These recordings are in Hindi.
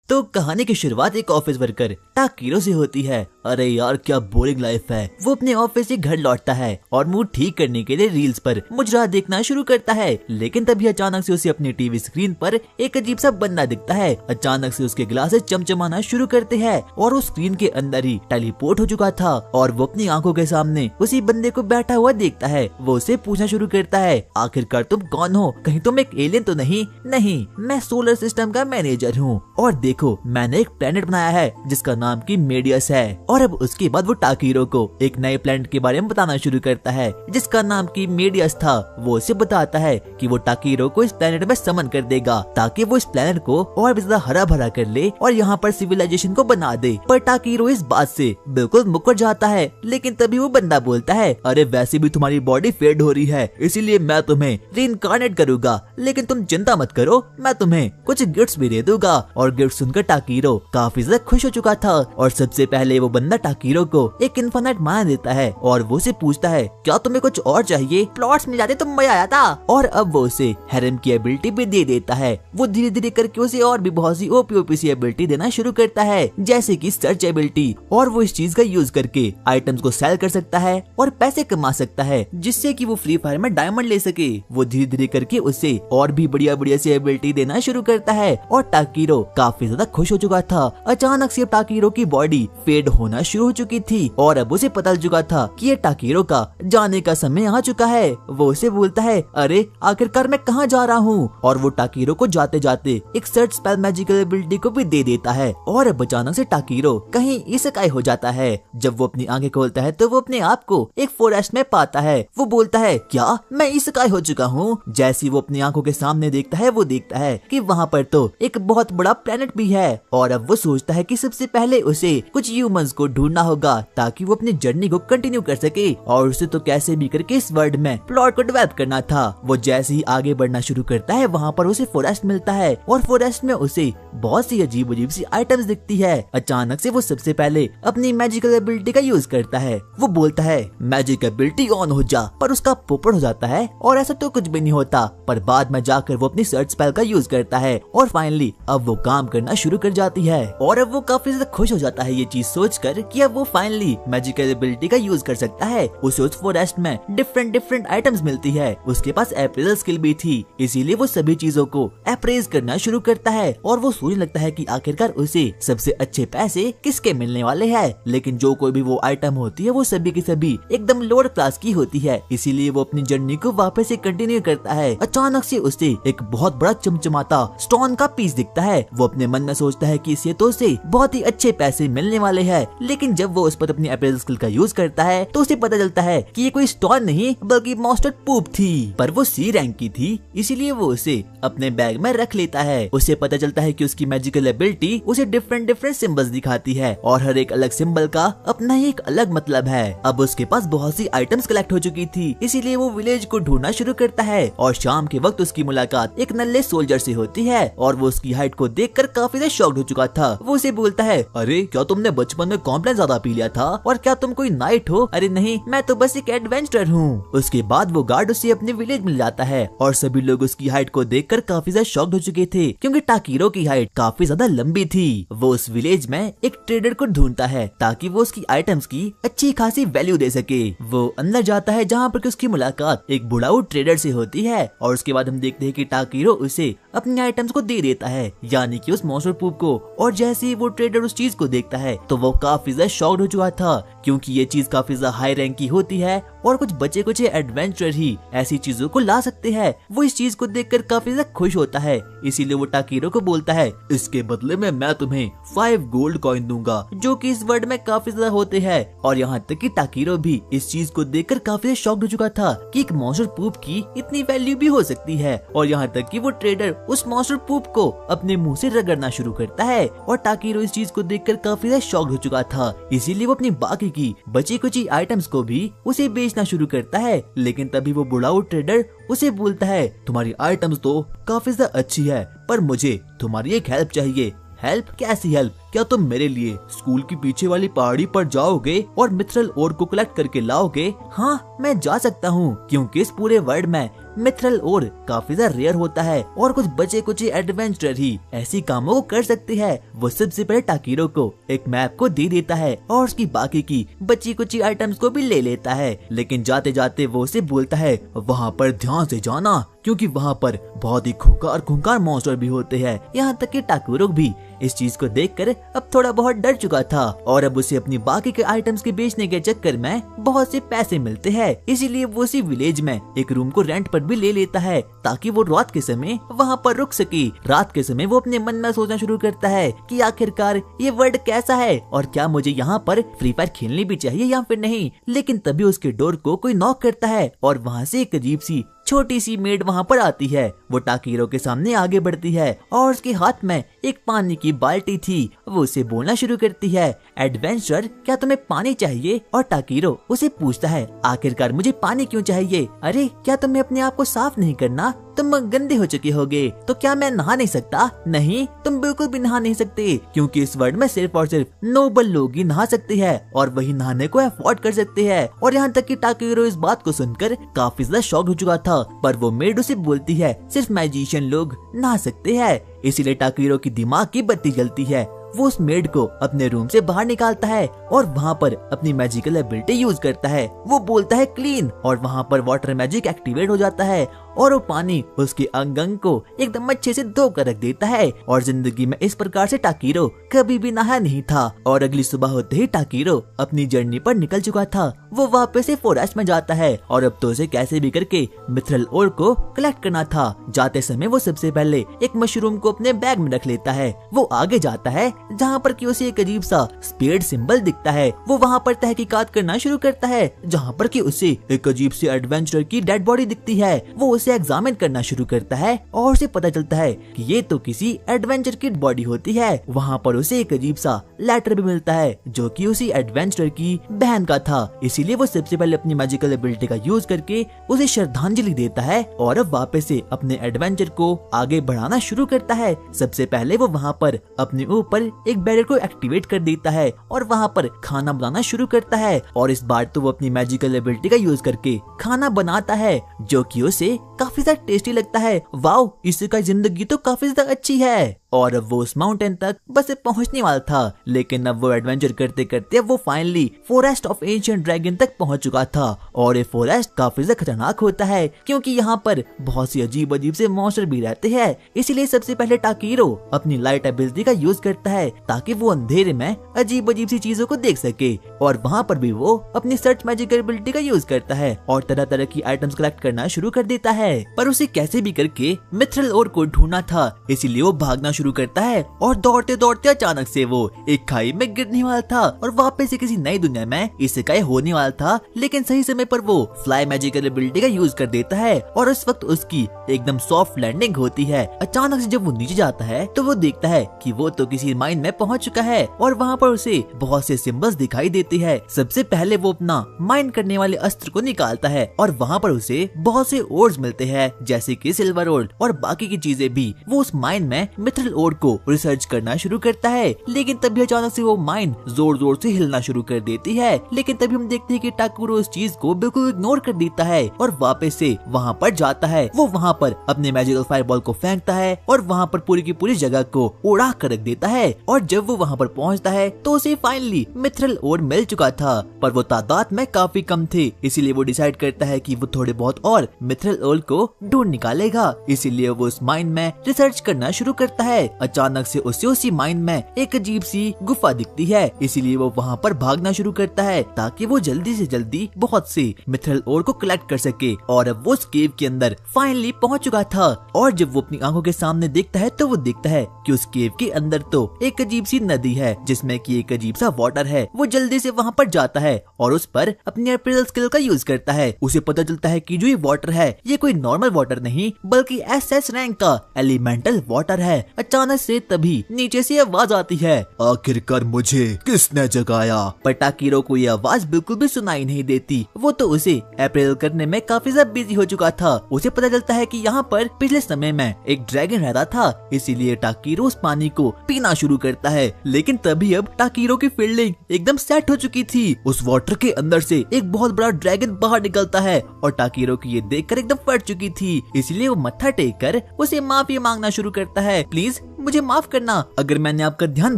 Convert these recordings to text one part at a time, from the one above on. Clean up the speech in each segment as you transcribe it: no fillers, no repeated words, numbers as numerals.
तो कहानी की शुरुआत एक ऑफिस वर्कर टाकीरो से होती है। अरे यार क्या बोरिंग लाइफ है। वो अपने ऑफिस से घर लौटता है और मूड ठीक करने के लिए रील्स पर मुजरा देखना शुरू करता है। लेकिन तभी अचानक से उसे अपनी टीवी स्क्रीन पर एक अजीब सा बंदा दिखता है। अचानक से उसके ग्लासेस चमचमाना शुरू करते हैं और वो स्क्रीन के अंदर ही टेलीपोर्ट हो चुका था और वो अपनी आंखों के सामने उसी बंदे को बैठा हुआ देखता है। वो उसे पूछना शुरू करता है, आखिरकार तुम कौन हो? कहीं तुम एक एलियन तो नहीं? नहीं, मैं सोलर सिस्टम का मैनेजर हूँ और देखो मैंने एक प्लेनेट बनाया है जिसका नाम की मेडियस है। और अब उसके बाद वो टाकीरो को एक नए प्लेनेट के बारे में बताना शुरू करता है जिसका नाम की मेडियस था। वो उसे बताता है कि वो टाकीरो को इस प्लेनेट में समन कर देगा ताकि वो इस प्लेनेट को और भी ज्यादा हरा भरा कर ले और यहाँ पर सिविलाइजेशन को बना दे। पर टाकीरो इस बात से बिल्कुल मुकर जाता है। लेकिन तभी वो बंदा बोलता है, अरे वैसे भी तुम्हारी बॉडी फेड हो रही है इसीलिए मैं तुम्हें रीइंकार्नेट करूंगा, लेकिन तुम चिंता मत करो, मैं तुम्हें कुछ गिफ्ट्स भी दे दूंगा। और गिफ्ट सुनकर टाकीरो काफी ज्यादा खुश हो चुका था और सबसे पहले वो बंदा टाकीरो को एक इन्फिनिट माना देता है और वो उसे पूछता है, क्या तुम्हें कुछ और चाहिए? प्लॉट्स मिल जाते तो मजा आया था। और अब वो उसे हेरम की एबिलिटी भी दे देता है। वो धीरे धीरे करके उसे और भी बहुत सी ओपी सी एबिलिटी देना शुरू करता है जैसे की सर्च एबिलिटी। और वो इस चीज का यूज करके आइटम्स को सेल कर सकता है और पैसे कमा सकता है जिससे कि वो फ्री फायर में डायमंड ले सके। वो धीरे धीरे करके उसे और भी बढ़िया बढ़िया सी एबिलिटी देना शुरू करता है और टाकीरो काफी ज्यादा खुश हो चुका था। अचानक से टाकीरो की बॉडी फेड होना शुरू हो चुकी थी और अब उसे पता चल चुका था कि ये टाकीरो का जाने का समय आ चुका है। वो उसे बोलता है, अरे आखिरकार मैं कहाँ जा रहा हूँ? और वो टाकीरो को जाते जाते एक सर्च स्पेल मैजिकल एबिलिटी को भी दे देता है। और अब अचानक से टाकीरो कहीं इसेकाई हो जाता है। जब वो अपनी आंखें खोलता है तो वो अपने आप को एक फॉरेस्ट में पाता है। वो बोलता है, क्या मैं इसेकाई हो चुका हूँ? जैसे वो अपनी आंखों के सामने देखता है वो देखता है कि वहाँ पर तो एक बहुत बड़ा प्लेनेट भी है। और अब वो सोचता है कि सबसे पहले उसे कुछ ह्यूमंस को ढूंढना होगा ताकि वो अपनी जर्नी को कंटिन्यू कर सके और उसे तो कैसे भी करके इस वर्ल्ड में प्लॉट को डेवलप करना था। वो जैसे ही आगे बढ़ना शुरू करता है वहाँ पर उसे फॉरेस्ट मिलता है और फॉरेस्ट में उसे बहुत सी अजीब अजीब सी आइटम्स दिखती है। अचानक से वो सबसे पहले अपनी मैजिकल एबिलिटी का यूज करता है। वो बोलता है, मैजिक एबिलिटी ऑन हो जा, पर उसका पोपट हो जाता है और ऐसा तो कुछ भी नहीं होता। पर बाद में जाकर वो अपनी सर्च स्पेल का यूज करता है और फाइनली अब वो काम करना शुरू कर जाती है। और अब वो काफी ज्यादा खुश हो जाता है ये चीज सोचकर कि अब वो फाइनली मैजिकल एबिलिटी का यूज कर सकता है। उसे उस फॉरेस्ट में डिफरेंट आइटम्स मिलती है। उसके पास अप्रेजल स्किल भी थी, इसीलिए वो सभी चीजों को अप्रेज करना शुरू करता है और वो सोचने लगता है कि आखिरकार उसे सबसे अच्छे पैसे किसके मिलने वाले हैं। लेकिन जो कोई भी वो आइटम होती है वो सभी की सभी एकदम लोअर क्लास की होती है, इसीलिए वो अपनी जर्नी को वापस से कंटिन्यू करता है। अचानक से उसे एक बहुत बड़ा चमचमाता स्टोन का पीस दिखता है। वो अपने मन में सोचता है कि इसे तो उसे बहुत ही अच्छे पैसे मिलने वाले हैं। लेकिन जब वो उस पर अपनी अप्रेजल स्किल का यूज करता है तो उसे पता चलता है कि ये कोई स्टोन नहीं बल्कि मॉन्स्टर पूप थी। पर वो सी रैंक की थी, इसीलिए वो उसे अपने बैग में रख लेता है। उसे पता चलता है कि उसकी मैजिकल एबिलिटी उसे डिफरेंट सिंबल्स दिखाती है और हर एक अलग सिंबल का अपना ही एक अलग मतलब है। अब उसके पास बहुत सी आइटम्स कलेक्ट हो चुकी थी, इसीलिए वो विलेज को ढूंढना शुरू करता है। और शाम के वक्त उसकी मुलाकात एक नल्ले सोल्जर से होती है और वो उसकी हाइट को देखकर काफी ज्यादा शॉक्ड हो चुका था। वो उसे बोलता है, अरे क्या तुमने बचपन में कॉम्प्लेन ज्यादा पी लिया था और क्या तुम कोई नाइट हो? अरे नहीं, मैं तो बस एक एडवेंचरर हूँ। उसके बाद वो गार्ड उसे अपने विलेज मिल जाता है और सभी लोग उसकी हाइट को देखकर काफी ज्यादा शॉक्ड हो चुके थे क्योंकि टाकीरो की हाइट काफी ज्यादा लंबी थी। वो उस विलेज में एक ट्रेडर को ढूंढता है ताकि वो उसकी आइटम्स की अच्छी खासी वैल्यू दे सके। वो अंदर जाता है जहाँ पर उसकी मुलाकात एक बुढ़ाऊ ट्रेडर से होती है और उसके बाद हम देखते हैं कि टाकीरो उसे अपनी आइटम्स को दे देता है, यानी कि उस मॉन्स्टर पूप को। और जैसे ही वो ट्रेडर उस चीज को देखता है तो वो काफी ज्यादा शॉक्ड हो चुका था क्योंकि ये चीज काफी ज्यादा हाई रैंक की होती है और कुछ बचे कुछ एडवेंचरर ही ऐसी चीजों को ला सकते हैं। वो इस चीज को देखकर काफी ज्यादा खुश होता है, इसीलिए वो टाकीरो को बोलता है, इसके बदले में मैं तुम्हें 5 गोल्ड कॉइन दूंगा जो कि इस वर्ल्ड में काफी ज्यादा होते हैं। और यहाँ तक कि टाकीरो भी इस चीज को देखकर काफी ज्यादा शॉक्ड हो चुका था कि एक मॉन्स्टर पूप की इतनी वैल्यू भी हो सकती है। और यहाँ तक कि वो ट्रेडर उस मॉन्स्टर पूप को अपने मुंह से रगड़ना शुरू करता है और टाकीरो इस चीज को देखकर काफी ज्यादा शॉक्ड हो चुका था, इसीलिए वो अपनी बाकी की बची कुची आइटम्स को भी उसे बेचना शुरू करता है। लेकिन तभी वो बुढ़ाऊ ट्रेडर उसे बोलता है, तुम्हारी आइटम्स तो काफी ज्यादा अच्छी है पर मुझे तुम्हारी एक हेल्प चाहिए। हेल्प? कैसी हेल्प? क्या तुम मेरे लिए स्कूल की पीछे वाली पहाड़ी पर जाओगे और मिथरल ओर को कलेक्ट करके लाओगे? हाँ, मैं जा सकता हूँ क्योंकि इस पूरे वर्ल्ड में मिथरल और काफी ज्यादा रेयर होता है और कुछ बचे कुछ एडवेंचरर ही ऐसी कामों को कर सकते हैं। वो सबसे पहले टाकीरो को एक मैप को दे देता है और उसकी बाकी की बची कुछ आइटम्स को भी ले लेता है, लेकिन जाते जाते वो उसे बोलता है वहाँ पर ध्यान से जाना क्योंकि वहाँ पर बहुत ही खूंखार मॉन्स्टर भी होते हैं। यहाँ तक कि टाकीरो भी इस चीज को देखकर अब थोड़ा बहुत डर चुका था और अब उसे अपनी बाकी के आइटम्स के बेचने के चक्कर में बहुत से पैसे मिलते हैं, इसीलिए वो उसी विलेज में एक रूम को रेंट पर भी ले लेता है ताकि वो रात के समय वहाँ पर रुक सके। रात के समय वो अपने मन में सोचना शुरू करता है कि आखिरकार ये वर्ल्ड कैसा है और क्या मुझे यहाँ पर फ्री फायर खेलनी भी चाहिए या फिर नहीं। लेकिन तभी उसके डोर को कोई नॉक करता है और वहाँ से एक अजीब सी छोटी सी मेड वहाँ पर आती है। वो टाकीरो के सामने आगे बढ़ती है और उसके हाथ में एक पानी की बाल्टी थी। वो उसे बोलना शुरू करती है, एडवेंचर क्या तुम्हें पानी चाहिए? और टाकीरो उसे पूछता है आखिरकार मुझे पानी क्यों चाहिए? अरे क्या तुम्हें अपने आप को साफ नहीं करना? तुम गंदे हो चुके होगे तो क्या मैं नहा नहीं सकता? नहीं, तुम बिल्कुल भी नहा नहीं सकते क्योंकि इस वर्ल्ड में सिर्फ और सिर्फ नोबल लोग ही नहा सकते हैं और वही नहाने को अफोर्ड कर सकते हैं। और यहाँ तक कि टाकीरो इस बात को सुनकर काफी ज्यादा शॉक हो चुका था, पर वो मेड उसे बोलती है सिर्फ मैजिशियन लोग नहा सकते हैं। इसीलिए टाकीरो की दिमाग की बत्ती जलती है। वो उस मेड को अपने रूम से बाहर निकालता है और वहाँ पर अपनी मैजिकल एबिलिटी यूज करता है। वो बोलता है क्लीन और वहाँ पर वाटर मैजिक एक्टिवेट हो जाता है और वो पानी उसके अंग अंग को एकदम अच्छे से धो कर रख देता है। और जिंदगी में इस प्रकार से टाकीरो कभी भी नहा नहीं था। और अगली सुबह होते ही टाकीरो अपनी जर्नी पर निकल चुका था। वो वापस से फॉरेस्ट में जाता है और अब तो उसे कैसे भी करके मिथरल ओर को कलेक्ट करना था। जाते समय वो सबसे पहले एक मशरूम को अपने बैग में रख लेता है। वो आगे जाता है जहाँ पर कि उसे एक अजीब सा स्पेड सिंबल दिखता है। वो वहाँ पर तहकीकात करना शुरू करता है जहाँ पर कि उसे एक अजीब सी एडवेंचरर की डेड बॉडी दिखती है। वो उसे एग्जामिन करना शुरू करता है और उसे पता चलता है कि ये तो किसी एडवेंचर की बॉडी होती है। वहाँ पर उसे एक अजीब सा लेटर भी मिलता है जो कि उसी एडवेंचरर की बहन का था। इसीलिए वो सबसे पहले अपनी मैजिकल एबिलिटी का यूज करके उसे श्रद्धांजलि देता है और अब वापस से अपने एडवेंचर को आगे बढ़ाना शुरू करता है। सबसे पहले वो वहाँ पर अपने ऊपर एक बैरियर को एक्टिवेट कर देता है और वहाँ पर खाना बनाना शुरू करता है। और इस बार तो वो अपनी मैजिकल एबिलिटी का यूज करके खाना बनाता है जो कि उसे काफी ज्यादा टेस्टी लगता है। वाओ, इसका जिंदगी तो काफी ज्यादा अच्छी है। और अब वो उस माउंटेन तक बस पहुंचने वाला था, लेकिन अब वो एडवेंचर करते करते वो finally forest of ancient dragon तक पहुंच चुका था। और ये फॉरेस्ट काफी ज्यादा खतरनाक होता है क्योंकि यहाँ पर बहुत सी अजीब अजीब से मॉन्स्टर भी रहते हैं। इसीलिए सबसे पहले टाकीरो अपनी लाइट एबिलिटी का यूज करता है ताकि वो अंधेरे में अजीब अजीब सी चीजों को देख सके। और वहाँ पर भी वो अपनी सर्च मैजिक एबिलिटी का यूज करता है और तरह तरह की आइटम्स कलेक्ट करना शुरू कर देता है। पर उसे कैसे भी करके मिथरल ओर को ढूंढना था, इसीलिए वो भागना शुरू करता है और दौड़ते दौड़ते अचानक से वो एक खाई में गिरने वाला था और वापस से किसी नई दुनिया में इसेकाई होने वाला था। लेकिन सही समय पर वो फ्लाई मैजिकल एबिलिटी का यूज कर देता है और उस वक्त उसकी एकदम सॉफ्ट लैंडिंग होती है। अचानक से जब वो नीचे जाता है तो वो देखता है कि वो तो किसी माइन में पहुंच चुका है और वहाँ पर उसे बहुत से सिंबल्स दिखाई देते हैं। सबसे पहले वो अपना माइन करने वाले अस्त्र को निकालता है और वहाँ पर उसे बहुत से ओर्स मिलते हैं जैसे कि सिल्वर ओर और बाकी की चीजें भी। वो उस माइन में मिथरल ओर को रिसर्च करना शुरू करता है, लेकिन तभी अचानक से वो माइन जोर जोर से हिलना शुरू कर देती है। लेकिन तभी हम देखते हैं कि टाकीरो उस चीज को बिल्कुल इग्नोर कर देता है और वापस से वहाँ पर जाता है। वो वहाँ पर अपने मैजिकल फायरबॉल को फेंकता है और वहाँ पर पूरी की पूरी जगह को उड़ा कर रख देता है। और जब वो वहाँ पर पहुँचता है तो उसे फाइनली मिथरल ओर मिल चुका था, पर वो तादाद में काफी कम थे। इसीलिए वो डिसाइड करता है कि वो थोड़े बहुत और मिथरल ओर को ढूंढ निकालेगा। इसीलिए वो उस माइन में रिसर्च करना शुरू करता है। अचानक से उसे उसी माइन में एक अजीब सी गुफा दिखती है, इसीलिए वो वहाँ पर भागना शुरू करता है ताकि वो जल्दी से जल्दी बहुत से मिथरल ओर को कलेक्ट कर सके। और अब वो उस केव के अंदर फाइनली पहुंच चुका था और जब वो अपनी आंखों के सामने देखता है तो वो देखता है कि उस केव के अंदर तो एक अजीब सी नदी है जिसमें कि एक अजीब सा वाटर है। वो जल्दी से वहाँ पर जाता है और उस पर अपनी एप्रिल स्किल का यूज करता है। उसे पता चलता है कि जो ये वाटर है ये कोई नॉर्मल वाटर नहीं बल्कि SS रैंक का एलिमेंटल वाटर है। अचानक से तभी नीचे से आवाज आती है, आखिरकार मुझे किसने जगाया? पर टाकीरो को ये आवाज बिल्कुल भी सुनाई नहीं देती। वो तो उसे अप्रैल करने में काफी ज्यादा बिजी हो चुका था। उसे पता चलता है कि यहाँ पर पिछले समय में एक ड्रैगन रहता था, इसीलिए टाकीरो उस पानी को पीना शुरू करता है। लेकिन तभी अब टाकीरो की फील्डिंग एकदम सेट हो चुकी थी। उस वाटर के अंदर से एक बहुत बड़ा ड्रैगन बाहर निकलता है और टाकीरो को ये देखकर एकदम फट चुकी थी, इसलिए वो मत्था टेक कर उसे माफी मांगना शुरू करता है। प्लीज मुझे माफ करना अगर मैंने आपका ध्यान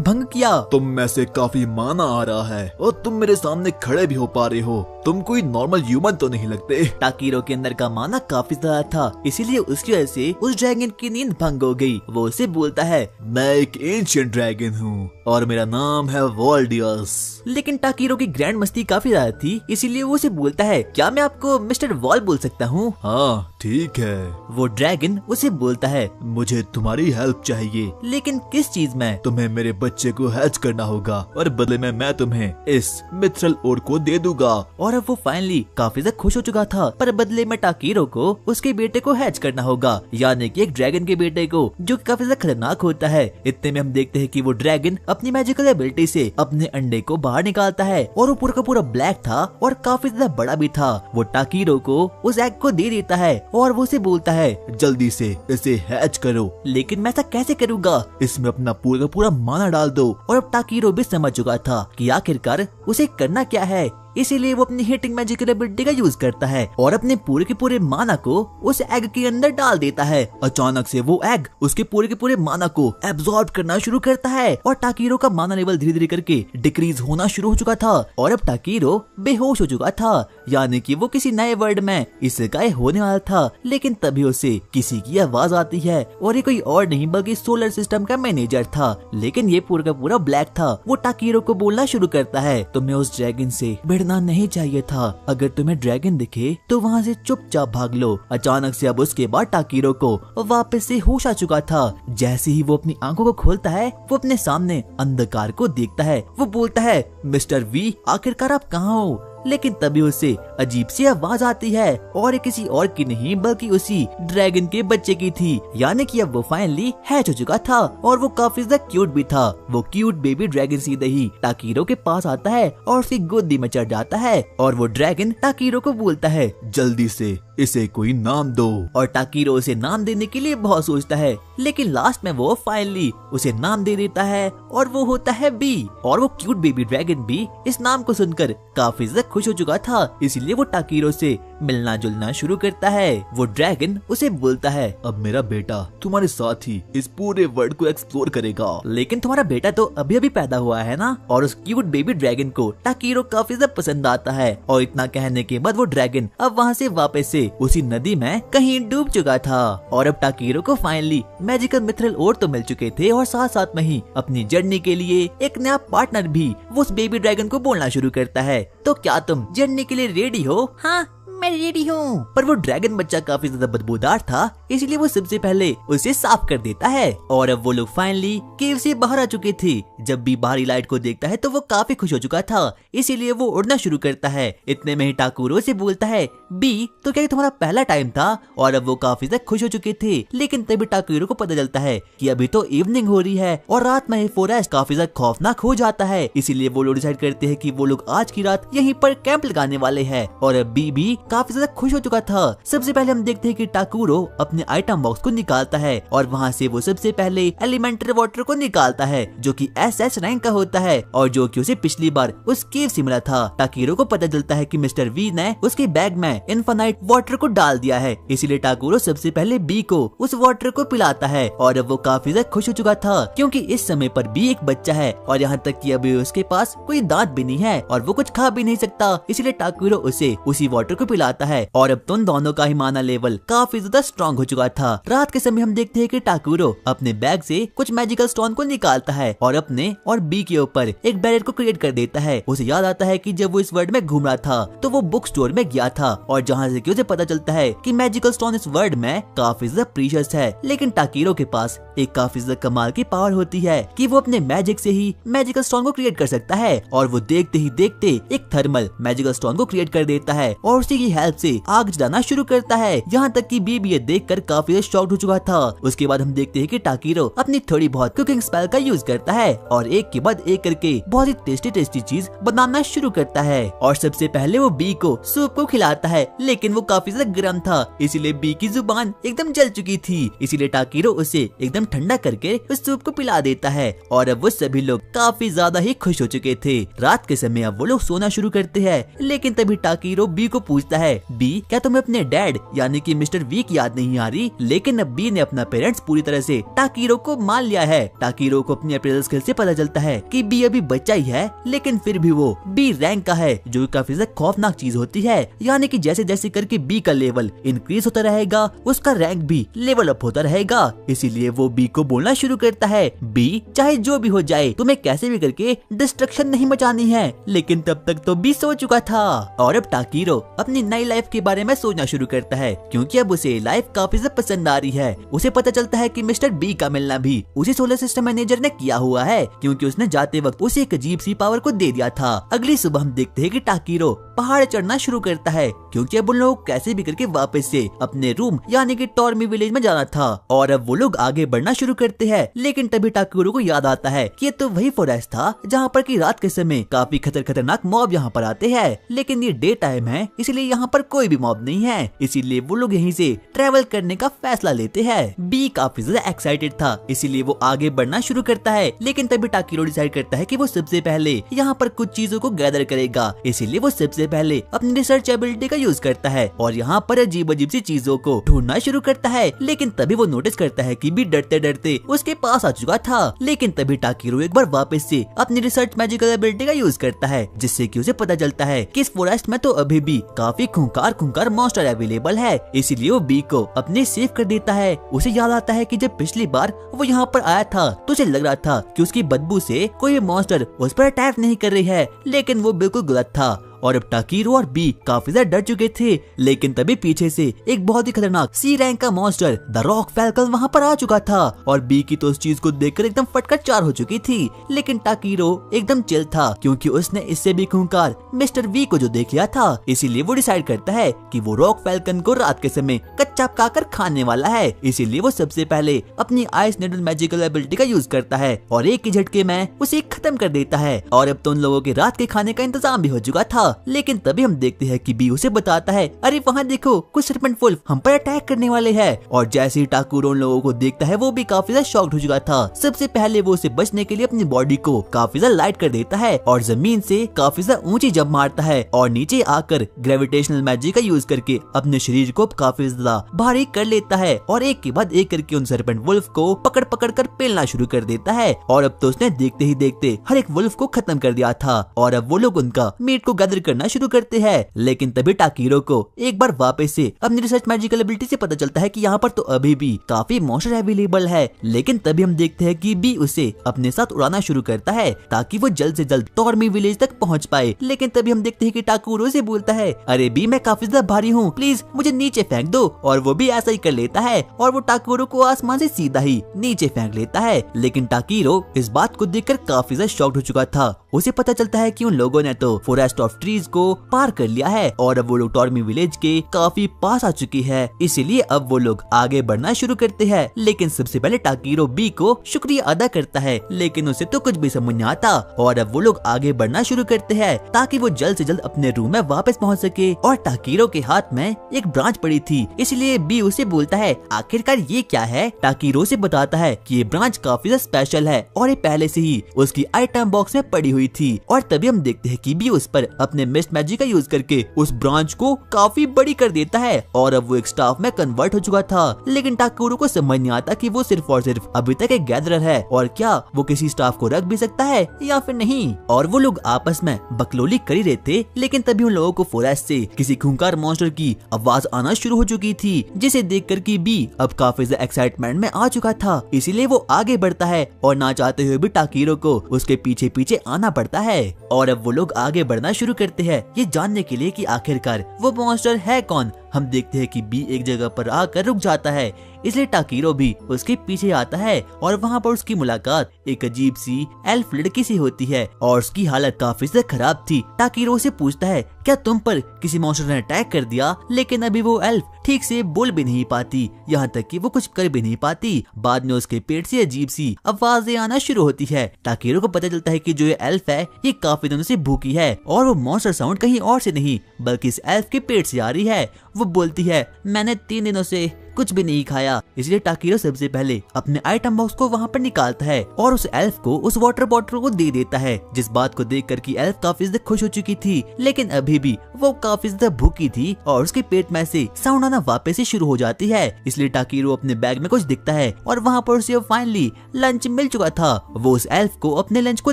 भंग किया। तुम में से काफी माना आ रहा है और तुम मेरे सामने खड़े भी हो पा रहे हो। तुम कोई नॉर्मल ह्यूमन तो नहीं लगते। टाकीरो के अंदर का माना काफी ज्यादा था, इसीलिए उसकी वजह से उस ड्रैगन की नींद भंग हो गई। वो उसे बोलता है, मैं एक एंशिएंट ड्रैगन हूँ और मेरा नाम है वॉल्डियस। लेकिन टाकीरो की ग्रैंड मस्ती काफी ज्यादा थी, इसीलिए वो उसे बोलता है, क्या मैं आपको मिस्टर वॉल बोल सकता हूँ? हाँ ठीक है। वो ड्रैगन उसे बोलता है, मुझे तुम्हारी हेल्प चाहिए। लेकिन किस चीज में? तुम्हें मेरे बच्चे को हैच करना होगा और बदले में मैं तुम्हें इस मिथरल ओर को दे दूंगा। और अब वो फाइनली काफी ज्यादा खुश हो चुका था, पर बदले में टाकीरो को उसके बेटे को हैच करना होगा, यानी कि एक ड्रैगन के बेटे को, जो काफी ज्यादा खतरनाक होता है। इतने में हम देखते हैं कि वो ड्रैगन अपनी मैजिकल एबिलिटी से अपने अंडे को बाहर निकालता है और वो पूरा का पूरा ब्लैक था और काफी ज्यादा बड़ा भी था। वो टाकीरो को उस एग को दे देता है और वो उसे बोलता है, जल्दी से इसे हैच करो। लेकिन मैं ऐसा कैसे करूँगा? इसमें अपना पूरा का पूरा माना डाल दो। और अब टाकीरो भी समझ चुका था कि आखिरकार उसे करना क्या है, इसीलिए वो अपनी हिटिंग मैजिकल एबिलिटी का यूज करता है और अपने पूरे के पूरे माना को उस एग के अंदर डाल देता है। अचानक से वो एग उसके पूरे के पूरे माना को एब्जॉर्ब करना शुरू करता है और टाकीरो का माना लेवल धीरे धीरे करके डिक्रीज होना शुरू हो चुका था और अब टाकीरो बेहोश हो चुका था, यानी कि वो किसी नए वर्ल्ड में इसका होने वाला था। लेकिन तभी उसे किसी की आवाज आती है और ये कोई और नहीं बल्कि सोलर सिस्टम का मैनेजर था, लेकिन ये पूरा का पूरा ब्लैक था। वो टाकीरो को बोलना शुरू करता है, तुम्हें उस ड्रैगन से भिड़ना नहीं चाहिए था। अगर तुम्हें ड्रैगन दिखे तो वहाँ से चुपचाप भाग लो। अचानक से अब उसके बाद टाकीरो को वापस से होश आ चुका था। जैसे ही वो अपनी आंखों को खोलता है, वो अपने सामने अंधकार को देखता है। वो बोलता है, मिस्टर वी आखिरकार आप कहाँ हो? लेकिन तभी उसे अजीब सी आवाज आती है और ये किसी और की नहीं बल्कि उसी ड्रैगन के बच्चे की थी, यानी कि अब वो फाइनली हैच हो चुका था और वो काफी ज्यादा क्यूट भी था। वो क्यूट बेबी ड्रैगन सीधे ही टाकीरो के पास आता है और उसकी गोदी में चढ़ जाता है और वो ड्रैगन टाकीरो को बोलता है, जल्दी से इसे कोई नाम दो। और टाकीरो उसे नाम देने के लिए बहुत सोचता है, लेकिन लास्ट में वो फाइनली उसे नाम दे देता है और वो होता है बी। और वो क्यूट बेबी ड्रैगन भी इस नाम को सुनकर काफी ज्यादा खुश हो चुका था, इसलिए वो टाकीरो से मिलना जुलना शुरू करता है। वो ड्रैगन उसे बोलता है, अब मेरा बेटा तुम्हारे साथ ही इस पूरे वर्ल्ड को एक्सप्लोर करेगा। लेकिन तुम्हारा बेटा तो अभी अभी पैदा हुआ है ना। और उस क्यूट बेबी ड्रैगन को टाकीरो काफी ज्यादा पसंद आता है और इतना कहने के बाद वो ड्रैगन अब वहाँ से वापस से उसी नदी में कहीं डूब चुका था। और अब टाकीरो को फाइनली मैजिकल मिथरल ओर तो मिल चुके थे और साथ साथ में ही अपनी जर्नी के लिए एक नया पार्टनर भी। वो उस बेबी ड्रैगन को बोलना शुरू करता है, तो क्या तुम जर्नी के लिए रेडी हो? हाँ मैं रेडी हूँ। पर वो ड्रैगन बच्चा काफी ज्यादा बदबूदार था, इसलिए वो सबसे पहले उसे साफ कर देता है। और अब वो लोग फाइनली केव से बाहर आ चुके थे। जब भी बाहरी लाइट को देखता है तो वो काफी खुश हो चुका था, इसीलिए वो उड़ना शुरू करता है। इतने में ही टाकुरो से बोलता है, बी तो क्या तुम्हारा पहला टाइम था? और अब वो काफी ज्यादा खुश हो चुके थे, लेकिन तभी टाकुरो को पता चलता है कि अभी तो इवनिंग हो रही है और रात में फॉरेस्ट काफी ज्यादा खौफनाक हो जाता है। इसीलिए वो लोग डिसाइड करते हैं कि वो लोग आज की रात यहीं पर कैंप लगाने वाले हैं। और अब बी भी काफी ज्यादा खुश हो चुका था। सबसे पहले हम देखते हैं कि टाकुरो अपने आइटम बॉक्स को निकालता है और वहाँ से वो सबसे पहले एलिमेंटरी वाटर को निकालता है, जो कि SS रैंक का होता है और जो कि उसे पिछली बार उस केव से मिला था। टाकीरो को पता चलता है कि मिस्टर वी ने उसके बैग में इनफाइनाइट वाटर को डाल दिया है, इसीलिए टाकुरो सबसे पहले बी को उस वाटर को पिलाता है। और अब वो काफी ज्यादा खुश हो चुका था, क्योंकि इस समय पर बी एक बच्चा है और यहाँ तक कि अभी उसके पास कोई दांत भी नहीं है और वो कुछ खा भी नहीं सकता, इसलिए टाकुरो उसे उसी वाटर को पिलाता है। और अब तुम दोनों का ही माना लेवल काफी ज्यादा स्ट्रॉन्ग हो चुका था। रात के समय हम देखते हैं कि टाकुरो अपने बैग से कुछ मैजिकल स्टोन को निकालता है और अपने और बी के ऊपर एक बैरियर को क्रिएट कर देता है। उसे याद आता है कि जब वो इस वर्ल्ड में घूम रहा था तो वो बुक स्टोर में गया था और जहाँ से उसे पता चलता है कि मैजिकल स्टोन इस वर्ल्ड में काफी ज्यादा प्रीशियस है। लेकिन टाकीरो के पास एक काफी ज्यादा कमाल की पावर होती है कि वो अपने मैजिक से ही मैजिकल स्टोन को क्रिएट कर सकता है और वो देखते ही देखते एक थर्मल मैजिकल स्टोन को क्रिएट कर देता है और उसी की हेल्प से आग जलाना शुरू करता है। यहाँ तक कि बी ये देखकर काफी शॉक्ड हो चुका था। उसके बाद हम देखते हैं कि टाकीरो अपनी थोड़ी बहुत कुकिंग स्पेल का यूज करता है और एक के बाद एक करके बहुत ही टेस्टी चीज बनाना शुरू करता है। और सबसे पहले वो बी को सूप को खिलाता है, लेकिन वो काफी ज्यादा गर्म था, इसीलिए बी की जुबान एकदम जल चुकी थी। इसीलिए टाकीरो उसे एकदम ठंडा करके उस सूप को पिला देता है और अब वो सभी लोग काफी ज्यादा ही खुश हो चुके थे। रात के समय अब वो लोग सोना शुरू करते हैं, लेकिन तभी टाकीरो बी को पूछता है, है, बी क्या तुम्हें अपने डैड यानी कि मिस्टर वी की याद नहीं आ रही? लेकिन अब बी ने अपना पेरेंट्स पूरी तरह से टाकीरो को मान लिया है। टाकीरो को अपने अप्रेजल स्किल से पता चलता है कि बी अभी बच्चा ही है, लेकिन फिर भी वो बी रैंक का है, जो काफी ज्यादा खौफनाक चीज होती है। यानी कि जैसे जैसे करके बी का लेवल इंक्रीज होता रहेगा, उसका रैंक भी लेवल अप होता रहेगा। इसीलिए वो बी को बोलना शुरू करता है, बी चाहे जो भी हो जाए, तुम्हें कैसे भी करके डिस्ट्रक्शन नहीं मचानी है। लेकिन तब तक तो बी सो चुका था और अब टाकीरो अपनी नई लाइफ के बारे में सोचना शुरू करता है, क्योंकि अब उसे लाइफ काफी ज्यादा पसंद आ रही है। उसे पता चलता है कि मिस्टर बी का मिलना भी उसी सोलर सिस्टम मैनेजर ने किया हुआ है, क्योंकि उसने जाते वक्त उसे एक अजीब सी पावर को दे दिया था। अगली सुबह हम देखते हैं कि टाकीरो पहाड़ चढ़ना शुरू करता है, क्योंकि अब उन लोग कैसे भी करके वापस से अपने रूम यानी कि टॉर्मी विलेज में जाना था। और अब वो लोग आगे बढ़ना शुरू करते हैं, लेकिन तभी टाकीरो को याद आता है कि ये तो वही फॉरेस्ट था जहाँ पर कि रात के समय काफी खतरनाक मॉब यहाँ पर आते हैं, लेकिन ये डे टाइम है, इसलिए यहाँ पर कोई भी मॉब नहीं है। इसीलिए वो लोग यहीं से ट्रेवल करने का फैसला लेते हैं। बी काफी ज्यादा एक्साइटेड था, इसीलिए वो आगे बढ़ना शुरू करता है, लेकिन तभी टाकीरो डिसाइड करता है कि वो सबसे पहले यहाँ पर कुछ चीजों को गैदर करेगा। इसीलिए वो सबसे पहले अपनी रिसर्च एबिलिटी का यूज करता है और यहाँ पर अजीब अजीब सी चीजों को ढूंढना शुरू करता है। लेकिन तभी वो नोटिस करता है कि बी डरते डरते उसके पास आ चुका था। लेकिन तभी टाकीरो एक बार वापस से अपनी रिसर्च मैजिकल एबिलिटी का यूज करता है, जिससे कि उसे पता चलता है कि इस फॉरेस्ट में तो अभी भी काफी खूंखार मॉन्स्टर अवेलेबल है। इसीलिए वो बी को अपने सेव कर देता है। उसे याद आता है कि जब पिछली बार वो यहाँ पर आया था तो उसे लग रहा था कि उसकी बदबू से कोई मॉन्स्टर उस पर अटैक नहीं कर रही है, लेकिन वो बिल्कुल गलत था। और अब टाकीरो और बी काफी ज्यादा डर चुके थे, लेकिन तभी पीछे से एक बहुत ही खतरनाक सी रैंक का मॉन्स्टर द रॉक फैल्कन वहाँ पर आ चुका था। और बी की तो उस चीज को देखकर एकदम फटकर चार हो चुकी थी, लेकिन टाकीरो एकदम चिल था, क्योंकि उसने इससे भी खूंखार मिस्टर वी को जो देख लिया था। इसीलिए वो डिसाइड करता है कि वो रॉक फैल्कन को रात के समय कच्चा पकाकर खाने वाला है। इसीलिए वो सबसे पहले अपनी आइस नेडल मैजिकल एबिलिटी का यूज करता है और एक ही झटके में उसे खत्म कर देता है। और अब तो उन लोगों के रात के खाने का इंतजाम भी हो चुका था। लेकिन तभी हम देखते हैं कि बी उसे बताता है, अरे वहाँ देखो कुछ सर्पेंट वुल्फ हम पर अटैक करने वाले हैं। और जैसे ही टाकीरो उन लोगों को देखता है, वो भी काफी ज्यादा शॉक्ड हो चुका था। सबसे पहले वो उसे बचने के लिए अपनी बॉडी को काफी ज्यादा लाइट कर देता है और जमीन से काफी ज्यादा ऊंची जंप मारता है और नीचे आकर ग्रेविटेशनल मैजिक का यूज करके अपने शरीर को काफी ज्यादा भारी कर लेता है और एक के बाद एक करके उन सर्पेंट वुल्फ को पकड़ पकड़ कर पेलना शुरू कर देता है। और अब तो उसने देखते ही देखते हर एक वुल्फ को खत्म कर दिया था और अब वो लोग उनका मीट को गैदर करना शुरू करते हैं। लेकिन तभी टाकीरो को एक बार वापस से अपनी रिसर्च मैजिकल एबिलिटी से पता चलता है कि यहाँ पर तो अभी भी काफी मॉन्स्टर अवेलेबल है। लेकिन तभी हम देखते हैं कि बी उसे अपने साथ उड़ाना शुरू करता है ताकि वो जल्द से जल्द टॉर्मी विलेज तक पहुँच पाए। लेकिन तभी हम देखते हैं कि टाकीरो से बोलता है, अरे बी मैं काफी ज्यादा भारी हूँ, प्लीज मुझे नीचे फेंक दो। और वो भी ऐसा ही कर लेता है और वो टाकीरो को आसमान से सीधा ही नीचे फेंक लेता है। लेकिन टाकीरो इस बात को देखकर काफी ज्यादा शॉक्ड हो चुका था। उसे पता चलता है कि उन लोगों ने तो फॉरेस्ट ऑफ ट्रीज को पार कर लिया है और अब वो लोग टॉर्मी विलेज के काफी पास आ चुकी है। इसीलिए अब वो लोग आगे बढ़ना शुरू करते हैं। लेकिन सबसे पहले टाकीरो बी को शुक्रिया अदा करता है, लेकिन उसे तो कुछ भी समझ नहीं आता। और अब वो लोग आगे बढ़ना शुरू करते हैं ताकि वो जल्द से जल्द अपने रूम में वापस पहुंच सके। और टाकीरो के हाथ में एक ब्रांच पड़ी थी, इसलिए बी उसे बोलता है, आखिरकार ये क्या है? टाकीरो से बताता है कि ये ब्रांच काफी ज्यादा स्पेशल है और ये पहले से ही उसकी आइटम बॉक्स में पड़ी हुई थी। और तभी हम देखते हैं कि बी उस पर अपने मिस्ट मैजिक का यूज करके उस ब्रांच को काफी बड़ी कर देता है और अब वो एक स्टाफ में कन्वर्ट हो चुका था। लेकिन टाकीरो को समझ नहीं आता कि वो सिर्फ और सिर्फ अभी तक एक गैदरर है और क्या वो किसी स्टाफ को रख भी सकता है या फिर नहीं। और वो लोग आपस में बकलोली कर ही रहे थे, लेकिन तभी उन लोगों को फॉरेस्ट से किसी खूंखार मॉन्स्टर की आवाज आना शुरू हो चुकी थी, जिसे देखकर कि बी अब काफी ज्यादा एक्साइटमेंट में आ चुका था। इसीलिए वो आगे बढ़ता है और ना चाहते हुए भी टाकीरो को उसके पीछे पीछे आना पड़ता है। और अब वो लोग आगे बढ़ना शुरू करते हैं ये जानने के लिए कि आखिरकार वो मॉन्स्टर है कौन। हम देखते हैं कि बी एक जगह पर आकर रुक जाता है, इसलिए टाकीरो भी उसके पीछे आता है और वहाँ पर उसकी मुलाकात एक अजीब सी एल्फ लड़की से होती है और उसकी हालत काफी से खराब थी। टाकीरो से पूछता है, क्या तुम पर किसी मॉन्स्टर ने अटैक कर दिया? लेकिन अभी वो एल्फ ठीक से बोल भी नहीं पाती, यहाँ तक कि वो कुछ कर भी नहीं पाती। बाद में उसके पेट से अजीब सी आवाजें आना शुरू होती है। टाकीरो को पता चलता है कि जो ये एल्फ है ये काफी दिनों से भूखी है और वो मॉन्स्टर साउंड कहीं और से नहीं बल्कि इस एल्फ के पेट से आ रही है। वो बोलती है मैंने 3 दिनों से कुछ भी नहीं खाया। इसलिए टाकीरो सबसे पहले अपने आइटम बॉक्स को वहाँ पर निकालता है और उस एल्फ को उस वाटर बॉटल को दे देता है, जिस बात को देखकर कि एल्फ काफी ज्यादा खुश हो चुकी थी, लेकिन अभी भी वो काफी ज्यादा भूखी थी और उसके पेट में से साउंड आना वापस से शुरू हो जाती है। इसलिए टाकीरो अपने बैग में कुछ दिखता है और वहाँ पर उसे फाइनली लंच मिल चुका था। वो उस एल्फ को अपने लंच को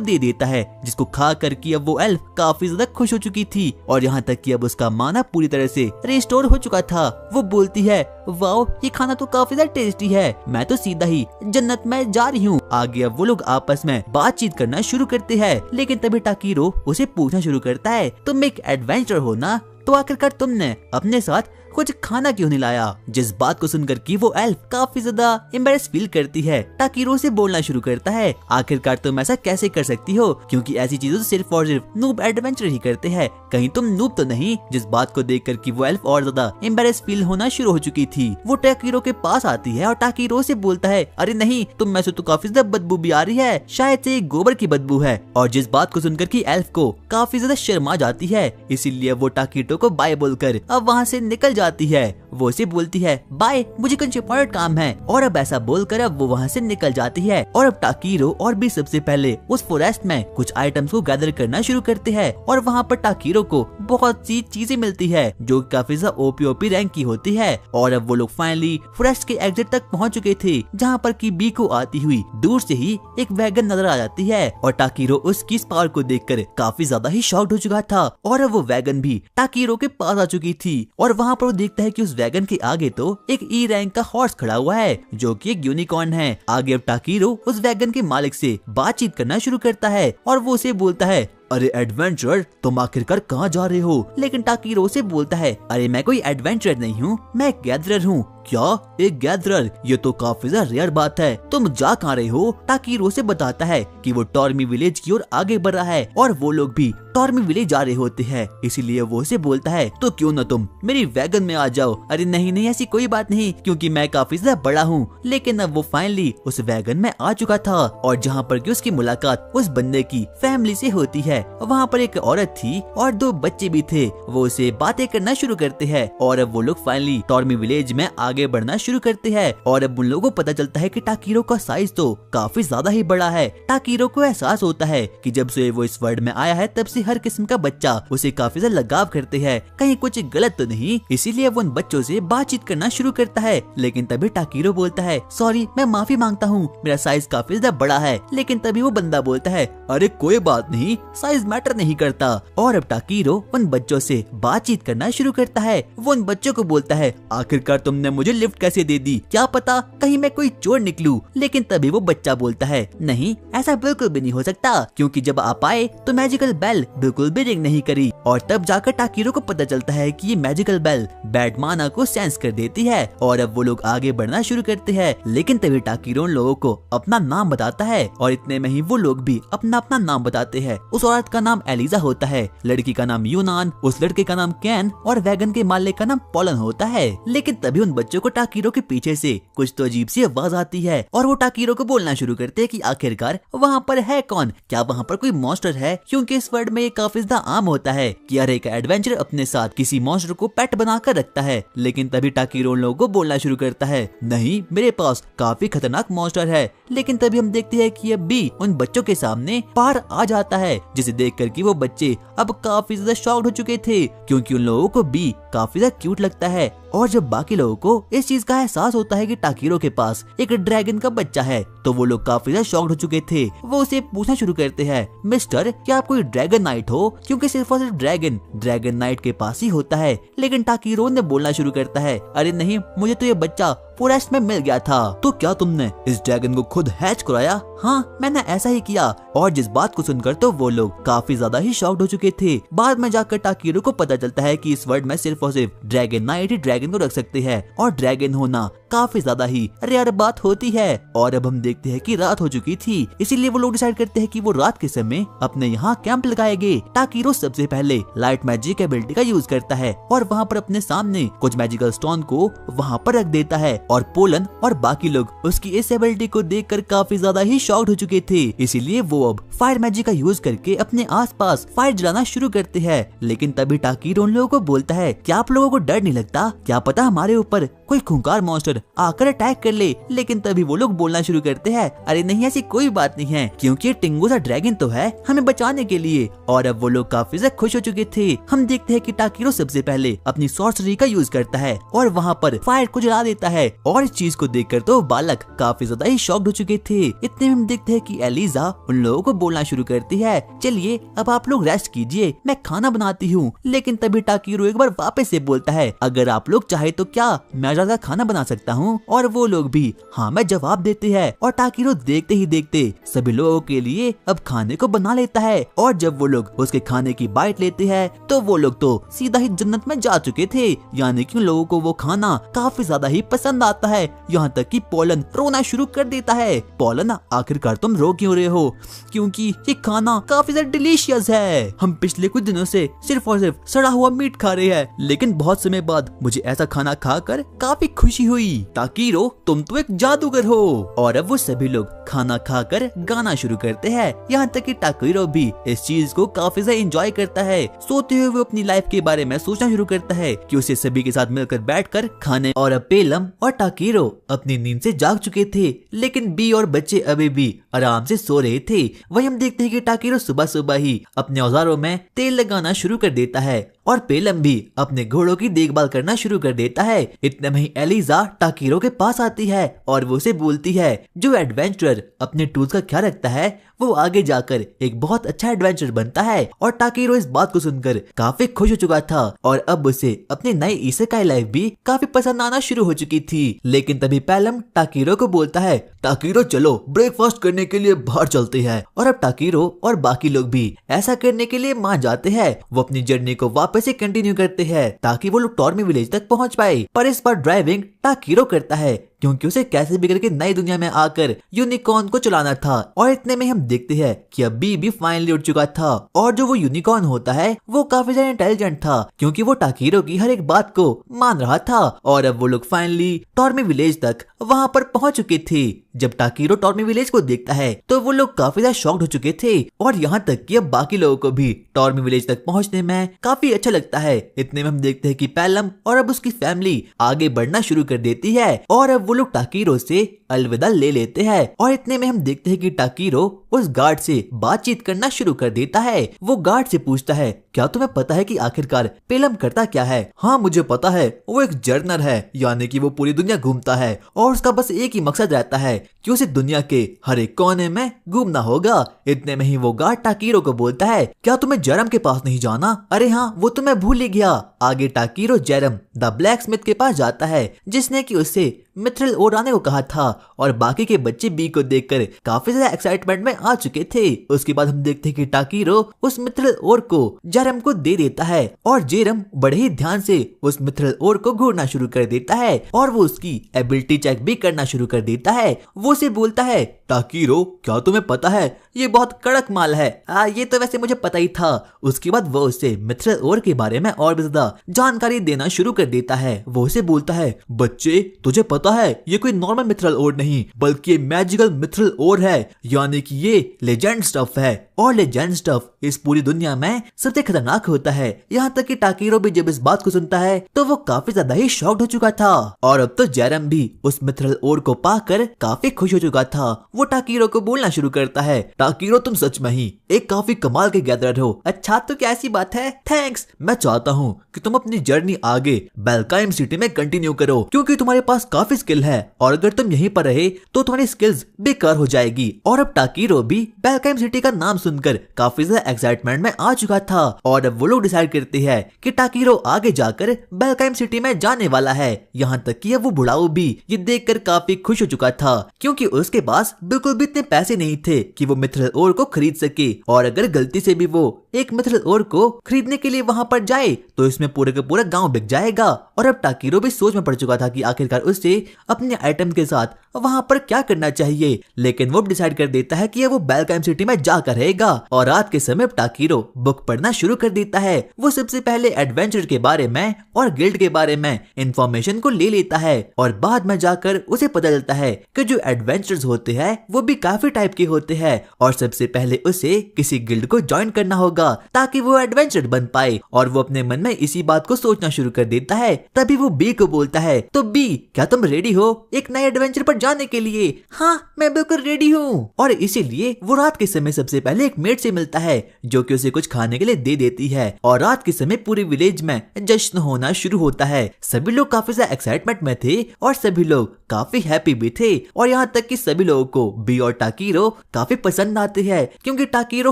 दे देता है, जिसको खा कर कि अब वो एल्फ काफी ज्यादा खुश हो चुकी थी और यहाँ तक कि अब उसका माना पूरी तरह से रिस्टोर हो चुका था। वो बोलती है वाओ, ये खाना तो काफी ज्यादा टेस्टी है, मैं तो सीधा ही जन्नत में जा रही हूँ। आगे अब वो लोग आपस में बातचीत करना शुरू करते हैं, लेकिन तभी टाकीरो उसे पूछना शुरू करता है तुम एक एडवेंचर हो ना, तो आखिरकार तुमने अपने साथ कुछ खाना क्यों नहीं लाया। जिस बात को सुनकर कि वो एल्फ काफी ज्यादा एम्बैरेस फील करती है। टाकीरो से बोलना शुरू करता है आखिरकार तुम ऐसा कैसे कर सकती हो, क्योंकि ऐसी चीजें तो सिर्फ और सिर्फ नूब एडवेंचर ही करते हैं, कहीं तुम नूब तो नहीं। जिस बात को देखकर कि वो एल्फ और ज्यादा एम्बैरेस फील होना शुरू हो चुकी थी। वो टाकीरो के पास आती है और टाकीरो से बोलता है अरे नहीं, तुम में से तो काफी ज्यादा बदबू भी आ रही है, शायद से गोबर की बदबू है। और जिस बात को सुनकर कि एल्फ को काफी ज्यादा शर्मा जाती है, इसीलिए वो टाकीरो को बाय बोलकर अब वहाँ से निकल जाती है। वो उसे बोलती है बाय, मुझे कुछ इंपॉर्टेंट काम है, और अब ऐसा बोलकर अब वो वहाँ से निकल जाती है। और अब टाकीरो और भी सबसे पहले उस फॉरेस्ट में कुछ आइटम्स को गैदर करना शुरू करते हैं और वहाँ पर टाकीरो को बहुत सी चीजें मिलती है जो काफी ज्यादा ओपी रैंक की होती है। और अब वो लोग फाइनली फॉरेस्ट के एग्जिट तक पहुँच चुके थे, जहाँ पर की बी को आती हुई दूर से ही एक वैगन नजर आ जाती है और टाकीरो उसकी पावर को देखकर काफी ज्यादा ही शॉक्ड हो चुका था। और अब वो वैगन भी टाकीरो के पास आ चुकी थी और वहाँ पर वो देखता है कि उस वैगन के आगे तो एक ई रैंक का हॉर्स खड़ा हुआ है जो कि एक यूनिकॉर्न है। आगे अब टाकीरो उस वैगन के मालिक से बातचीत करना शुरू करता है और वो उसे बोलता है अरे एडवेंचर, तुम आखिरकार कहाँ जा रहे हो। लेकिन टाकीरो से बोलता है अरे मैं कोई एडवेंचर नहीं हूँ, मैं एक गैदरर हूँ। क्या एक गैदरर, ये तो काफी ज्यादा रेयर बात है, तुम जा कहाँ रहे हो। टाकीरो से बताता है कि वो टॉर्मी विलेज की ओर आगे बढ़ रहा है और वो लोग भी टॉर्मी विलेज जा रहे होते हैं। इसीलिए वो उसे बोलता है तो क्यों न तुम मेरी वैगन में आ जाओ। अरे नहीं नहीं, ऐसी कोई बात नहीं, क्योंकि मैं काफी ज्यादा बड़ा हूँ। लेकिन अब वो फाइनली उस वैगन में आ चुका था और जहाँ पर की उसकी मुलाकात उस बंदे की फैमिली से होती है। वहाँ पर एक औरत थी और 2 बच्चे भी थे। वो उसे बातें करना शुरू करते हैं और अब वो लोग फाइनली टॉर्मी विलेज में आगे बढ़ना शुरू करते हैं। और अब उन लोगों को पता चलता है कि टाकीरो का साइज तो काफी ज्यादा ही बड़ा है। टाकीरो को एहसास होता है कि जब से वो इस वर्ल्ड में आया है तब से हर किस्म का बच्चा उसे काफी ज्यादा लगाव करते हैं, कहीं कुछ गलत तो नहीं। इसीलिए वो उन बच्चों से बातचीत करना शुरू करता है। लेकिन तभी टाकीरो बोलता है सॉरी, मैं माफी मांगता हूँ, मेरा साइज काफी ज्यादा बड़ा है। लेकिन तभी वो बंदा बोलता है अरे कोई बात नहीं, साइज मैटर नहीं करता। और अब टाकीरो उन बच्चों से बातचीत करना शुरू करता है। वो उन बच्चों को बोलता है आखिरकार तुमने मुझे लिफ्ट कैसे दे दी, क्या पता कहीं मैं कोई चोर निकलूं। लेकिन तभी वो बच्चा बोलता है नहीं, ऐसा बिल्कुल भी नहीं हो सकता, क्योंकि जब आप आए तो मैजिकल बेल बिल्कुल भी रिंग नहीं करी। और तब जाकर टाकीरो को पता चलता है कि ये मैजिकल बेल बैड माना को सेंस कर देती है। और अब वो लोग आगे बढ़ना शुरू करते हैं। लेकिन तभी टाकीरो उन लोगों को अपना नाम बताता है और इतने में ही वो लोग भी अपना अपना नाम बताते हैं। उस औरत का नाम एलिजा होता है, लड़की का नाम यूनान, उस लड़के का नाम कैन और वैगन के मालिक का नाम पॉलन होता है। लेकिन तभी उन बच्चों को टाकीरो के पीछे से कुछ तो अजीब सी आवाज आती है और वो टाकीरो को बोलना शुरू करते हैं कि आखिरकार वहाँ पर है कौन, क्या वहाँ पर कोई मॉन्स्टर है। क्योंकि इस वर्ल्ड में ये काफी ज्यादा आम होता है कि हर एक एडवेंचर अपने साथ किसी मॉन्स्टर को पेट बनाकर रखता है। लेकिन तभी टाकीरो उन लोगों को बोलना शुरू करता है नहीं, मेरे पास काफी खतरनाक मॉन्स्टर है। लेकिन तभी हम देखते हैं कि अब भी उन बच्चों के सामने पार आ जाता है, जिसे देखकर कि वो बच्चे अब काफी ज्यादा शॉक्ड हो चुके थे, क्योंकि उन लोगों को बी काफी ज्यादा क्यूट लगता है। और जब बाकी लोगों को इस चीज का एहसास होता है कि टाकीरो के पास एक ड्रैगन का बच्चा है, तो वो लोग काफी ज्यादा शॉक्ड हो चुके थे। वो उसे पूछना शुरू करते हैं मिस्टर, क्या आप कोई ड्रैगन नाइट हो, क्योंकि सिर्फ और सिर्फ ड्रैगन नाइट के पास ही होता है। लेकिन टाकीरो ने बोलना शुरू करता है अरे नहीं, मुझे तो ये बच्चा फॉरेस्ट में मिल गया था। तो क्या तुमने इस ड्रैगन को खुद हैच कराया? हाँ, मैंने ऐसा ही किया। और जिस बात को सुनकर तो वो लोग काफी ज्यादा ही शॉक्ड हो चुके थे। बाद में जाकर टाकीरो को पता चलता है कि इस वर्ल्ड में सिर्फ और सिर्फ ड्रैगन नाइट ही ड्रैगन को रख सकते हैं और ड्रैगन होना काफी ज्यादा ही रेयर बात होती है। और अब हम देखते हैं कि रात हो चुकी थी, इसीलिए वो लोग डिसाइड करते हैं कि वो रात के समय अपने यहाँ कैंप लगाएंगे। टाकीरो सबसे पहले लाइट मैजिक एबिलिटी का यूज करता है और वहाँ पर अपने सामने कुछ मैजिकल स्टोन को वहाँ पर रख देता है और पोलन और बाकी लोग उसकी इस एबिलिटी को देख देखकर काफी ज्यादा ही शॉक्ड हो चुके थे। इसीलिए वो अब फायर मैजिक का यूज करके अपने आसपास फायर जलाना शुरू करते हैं। लेकिन तभी टाकीरो उन लोगों को बोलता है क्या आप लोगों को डर नहीं लगता? क्या पता हमारे ऊपर कोई खूंखार मॉन्स्टर आकर अटैक कर ले। लेकिन तभी वो लोग बोलना शुरू करते हैं अरे नहीं, ऐसी कोई बात नहीं है, क्योंकि ये टिंगू सा ड्रैगन तो है हमें बचाने के लिए। और अब वो लोग काफी ज्यादा खुश हो चुके थे। हम देखते हैं कि टाकीरो सबसे पहले अपनी सॉर्सरी का यूज करता है और वहाँ पर फायर को जला देता है। और इस चीज को देखकर तो बालक काफी ज्यादा ही शॉक्ड हो चुके थे। इतने में हम देखते हैं कि एलिजा उन लोगों को बोलना शुरू करती है चलिए अब आप लोग रेस्ट कीजिए, मैं खाना बनाती हूँ। लेकिन तभी टाकीरो एक बार वापस से बोलता है अगर आप लोग चाहे तो क्या मैं ज्यादा खाना बना सकता हूँ। और वो लोग भी हाँ मैं जवाब देते हैं। और टाकीरो देखते ही देखते सभी लोगों के लिए अब खाने को बना लेता है। और जब वो लोग उसके खाने की बाइट लेते हैं तो वो लोग तो सीधा ही जन्नत में जा चुके थे। यानी कि उन लोगों को वो खाना काफी ज्यादा ही पसंद आता है। यहाँ तक कि पोलन रोना शुरू कर देता है। पोलन आखिरकार तुम रो क्यों रहे हो? क्योंकि ये खाना काफी ज्यादा डिलीशियस है। हम पिछले कुछ दिनों से सिर्फ और सिर्फ सड़ा हुआ मीट खा रहे हैं, लेकिन बहुत समय बाद मुझे ऐसा खाना खाकर काफी खुशी हुई। टाकीरो तुम तो एक जादूगर हो। और अब वो सभी लोग खाना खाकर गाना शुरू करते हैं। यहाँ तक कि टाकीरो भी इस चीज को काफी ज्यादा एंजॉय करता है। सोते हुए वो अपनी लाइफ के बारे में सोचना शुरू करता है कि उसे सभी के साथ मिलकर बैठकर खाने। और अब पेलम और टाकीरो अपनी नींद से जाग चुके थे, लेकिन बी और बच्चे अभी भी आराम से सो रहे थे। वही हम देखते हैं कि टाकीरो सुबह सुबह ही अपने औजारों में तेल लगाना शुरू कर देता है और पेलम भी अपने घोड़ों की देखभाल करना शुरू कर देता है। इतने में ही एलिजा टाकीरो के पास आती है और वो उसे बोलती है जो एडवेंचरर अपने टूल्स का ख्याल रखता है वो आगे जाकर एक बहुत अच्छा एडवेंचर बनता है। और टाकीरो इस बात को सुनकर काफी खुश हो चुका था और अब उसे अपनी नई इसेकाई लाइफ भी काफी पसंद आना शुरू हो चुकी थी। लेकिन तभी पेलम टाकीरो को बोलता है टाकीरो चलो ब्रेकफास्ट करने के लिए बाहर चलते हैं। और अब टाकीरो और बाकी लोग भी ऐसा करने के लिए मान जाते हैं। वो अपनी जर्नी को वापस से कंटिन्यू करते हैं ताकि वो लोग टॉर्मी विलेज तक पहुंच पाए। पर इस बार ड्राइविंग टाकीरो करता है क्योंकि उसे कैसे भी करके नई दुनिया में आकर यूनिकॉर्न को चलाना था। और इतने में हम देखते हैं कि अब बी भी फाइनली उठ चुका था। और जो वो यूनिकॉर्न होता है वो काफी ज्यादा इंटेलिजेंट था क्योंकि वो टाकीरो की हर एक बात को मान रहा था। और अब वो लोग फाइनली टॉर्मी विलेज तक वहाँ पर पहुंच चुके थे। जब टाकीरो टॉर्मी विलेज को देखता है तो वो लोग काफी ज्यादा शॉक्ड हो चुके थे। और यहाँ तक कि अब बाकी लोगों को भी टॉर्मी विलेज तक पहुंचने में काफी अच्छा लगता है। इतने में हम देखते हैं कि पेलम और अब उसकी फैमिली आगे बढ़ना शुरू कर देती है और अब वो लोग टाकीरो से अलविदा ले लेते हैं। और इतने में हम देखते हैं कि टाकीरो उस गार्ड से बातचीत करना शुरू कर देता है। वो गार्ड से पूछता है क्या तुम्हें पता है कि आखिरकार पेलम करता क्या है? हाँ मुझे पता है, वो एक जर्नर है, यानी कि वो पूरी दुनिया घूमता है और उसका बस एक ही मकसद रहता है कि उसे दुनिया के हर एक कोने में घूमना होगा। इतने में ही वो गार्ड टाकीरो को बोलता है क्या तुम्हें जेरम के पास नहीं जाना? अरे हाँ वो तो मैं भूल ही गया। आगे टाकीरो जेरम द ब्लैक स्मिथ के पास जाता है जिसने कि उससे मिथ्रिल ओर आने को कहा था। और बाकी के बच्चे बी को देखकर काफी ज्यादा एक्साइटमेंट में आ चुके थे। उसके बाद हम देखते हैं कि टाकीरो उस मिथ्रिल ओर को जेरम को दे देता है और जेरम बड़े ही ध्यान से उस मिथ्रिल ओर को घूरना शुरू कर देता है और वो उसकी एबिलिटी चेक भी करना शुरू कर देता है। वो उसे बोलता है टाकीरो क्या तुम्हें पता है ये बहुत कड़क माल है? ये तो वैसे मुझे पता ही था। उसके बाद वो उसे मिथ्रिल ओर के बारे में और भी ज्यादा जानकारी देना शुरू कर देता है। वो उसे बोलता है बच्चे तुझे पता है ये कोई नॉर्मल मिथ्रिल ओर नहीं बल्कि ये मैजिकल मिथ्रिल ओर है, यानी कि ये लेजेंड स्टफ है और लेजेंड स्टफ इस पूरी दुनिया में सबसे खतरनाक होता है। यहाँ तक कि टाकीरो भी जब इस बात को सुनता है तो वो काफी ज्यादा ही शॉक्ड हो चुका था। और अब तो जेरम भी उस मिथ्रिल ओर को पाकर काफी खुश हो चुका था। वो टाकीरो को बोलना शुरू करता है टाकीरो तुम सच में ही एक काफी कमाल के गैदरर हो। अच्छा तो क्या ऐसी बात है? थैंक्स। मैं चाहता हूँ कि तुम अपनी जर्नी आगे बेल्काइम सिटी में कंटिन्यू करो क्योंकि तुम्हारे पास काफी स्किल है और अगर तुम यहीं पर रहे तो तुम्हारी स्किल्स बेकार हो जाएगी। और अब टाकीरो भी बेल्काइम सिटी का नाम सुनकर काफी ज्यादा एक्साइटमेंट में आ चुका था। और अब वो लोग डिसाइड करते हैं कि टाकीरो आगे जाकर बेल्काइम सिटी में जाने वाला है। यहाँ तक कि अब वो बुढ़ाऊ भी ये देखकर काफी खुश हो चुका था क्योंकि उसके पास बिल्कुल भी इतने पैसे नहीं थे कि वो मिथ्रिल ओर को खरीद सके। और अगर गलती से भी वो एक मिथल ओर को खरीदने के लिए वहाँ पर जाए तो इसमें पूरे का पूरा गाँव बिक जाएगा। और अब टाकीरो भी सोच में पड़ चुका था कि आखिरकार उसे अपने आइटम के साथ वहाँ पर क्या करना चाहिए, लेकिन वो डिसाइड कर देता है कि वो बेलकाइम सिटी में जाकर रहेगा। और रात के समय टाकीरो बुक पढ़ना शुरू कर देता है। वो सबसे पहले एडवेंचर के बारे में और गिल्ड के बारे में इंफॉर्मेशन को ले लेता है और बाद में जाकर उसे पता चलता है कि जो एडवेंचर्स होते हैं वो भी काफी टाइप के होते हैं और सबसे पहले उसे किसी गिल्ड को ज्वाइन करना होगा ताकि वो एडवेंचर बन पाए। और वो अपने मन में इसी बात को सोचना शुरू कर देता है। तभी वो बी को बोलता है, तो बी क्या तुम रेडी हो एक नए एडवेंचर पर जाने के लिए? हाँ मैं बिल्कुल रेडी हूँ। और इसीलिए वो रात के समय सबसे पहले एक मेड से मिलता है जो कि उसे कुछ खाने के लिए दे देती है। और रात के समय पूरे विलेज में जश्न होना शुरू होता है। सभी लोग काफी ज्यादा एक्साइटमेंट में थे और सभी लोग काफी हैप्पी भी थे। और यहाँ तक कि सभी लोगों को बी और टाकीरो काफी पसंद आते हैं क्योंकि टाकीरो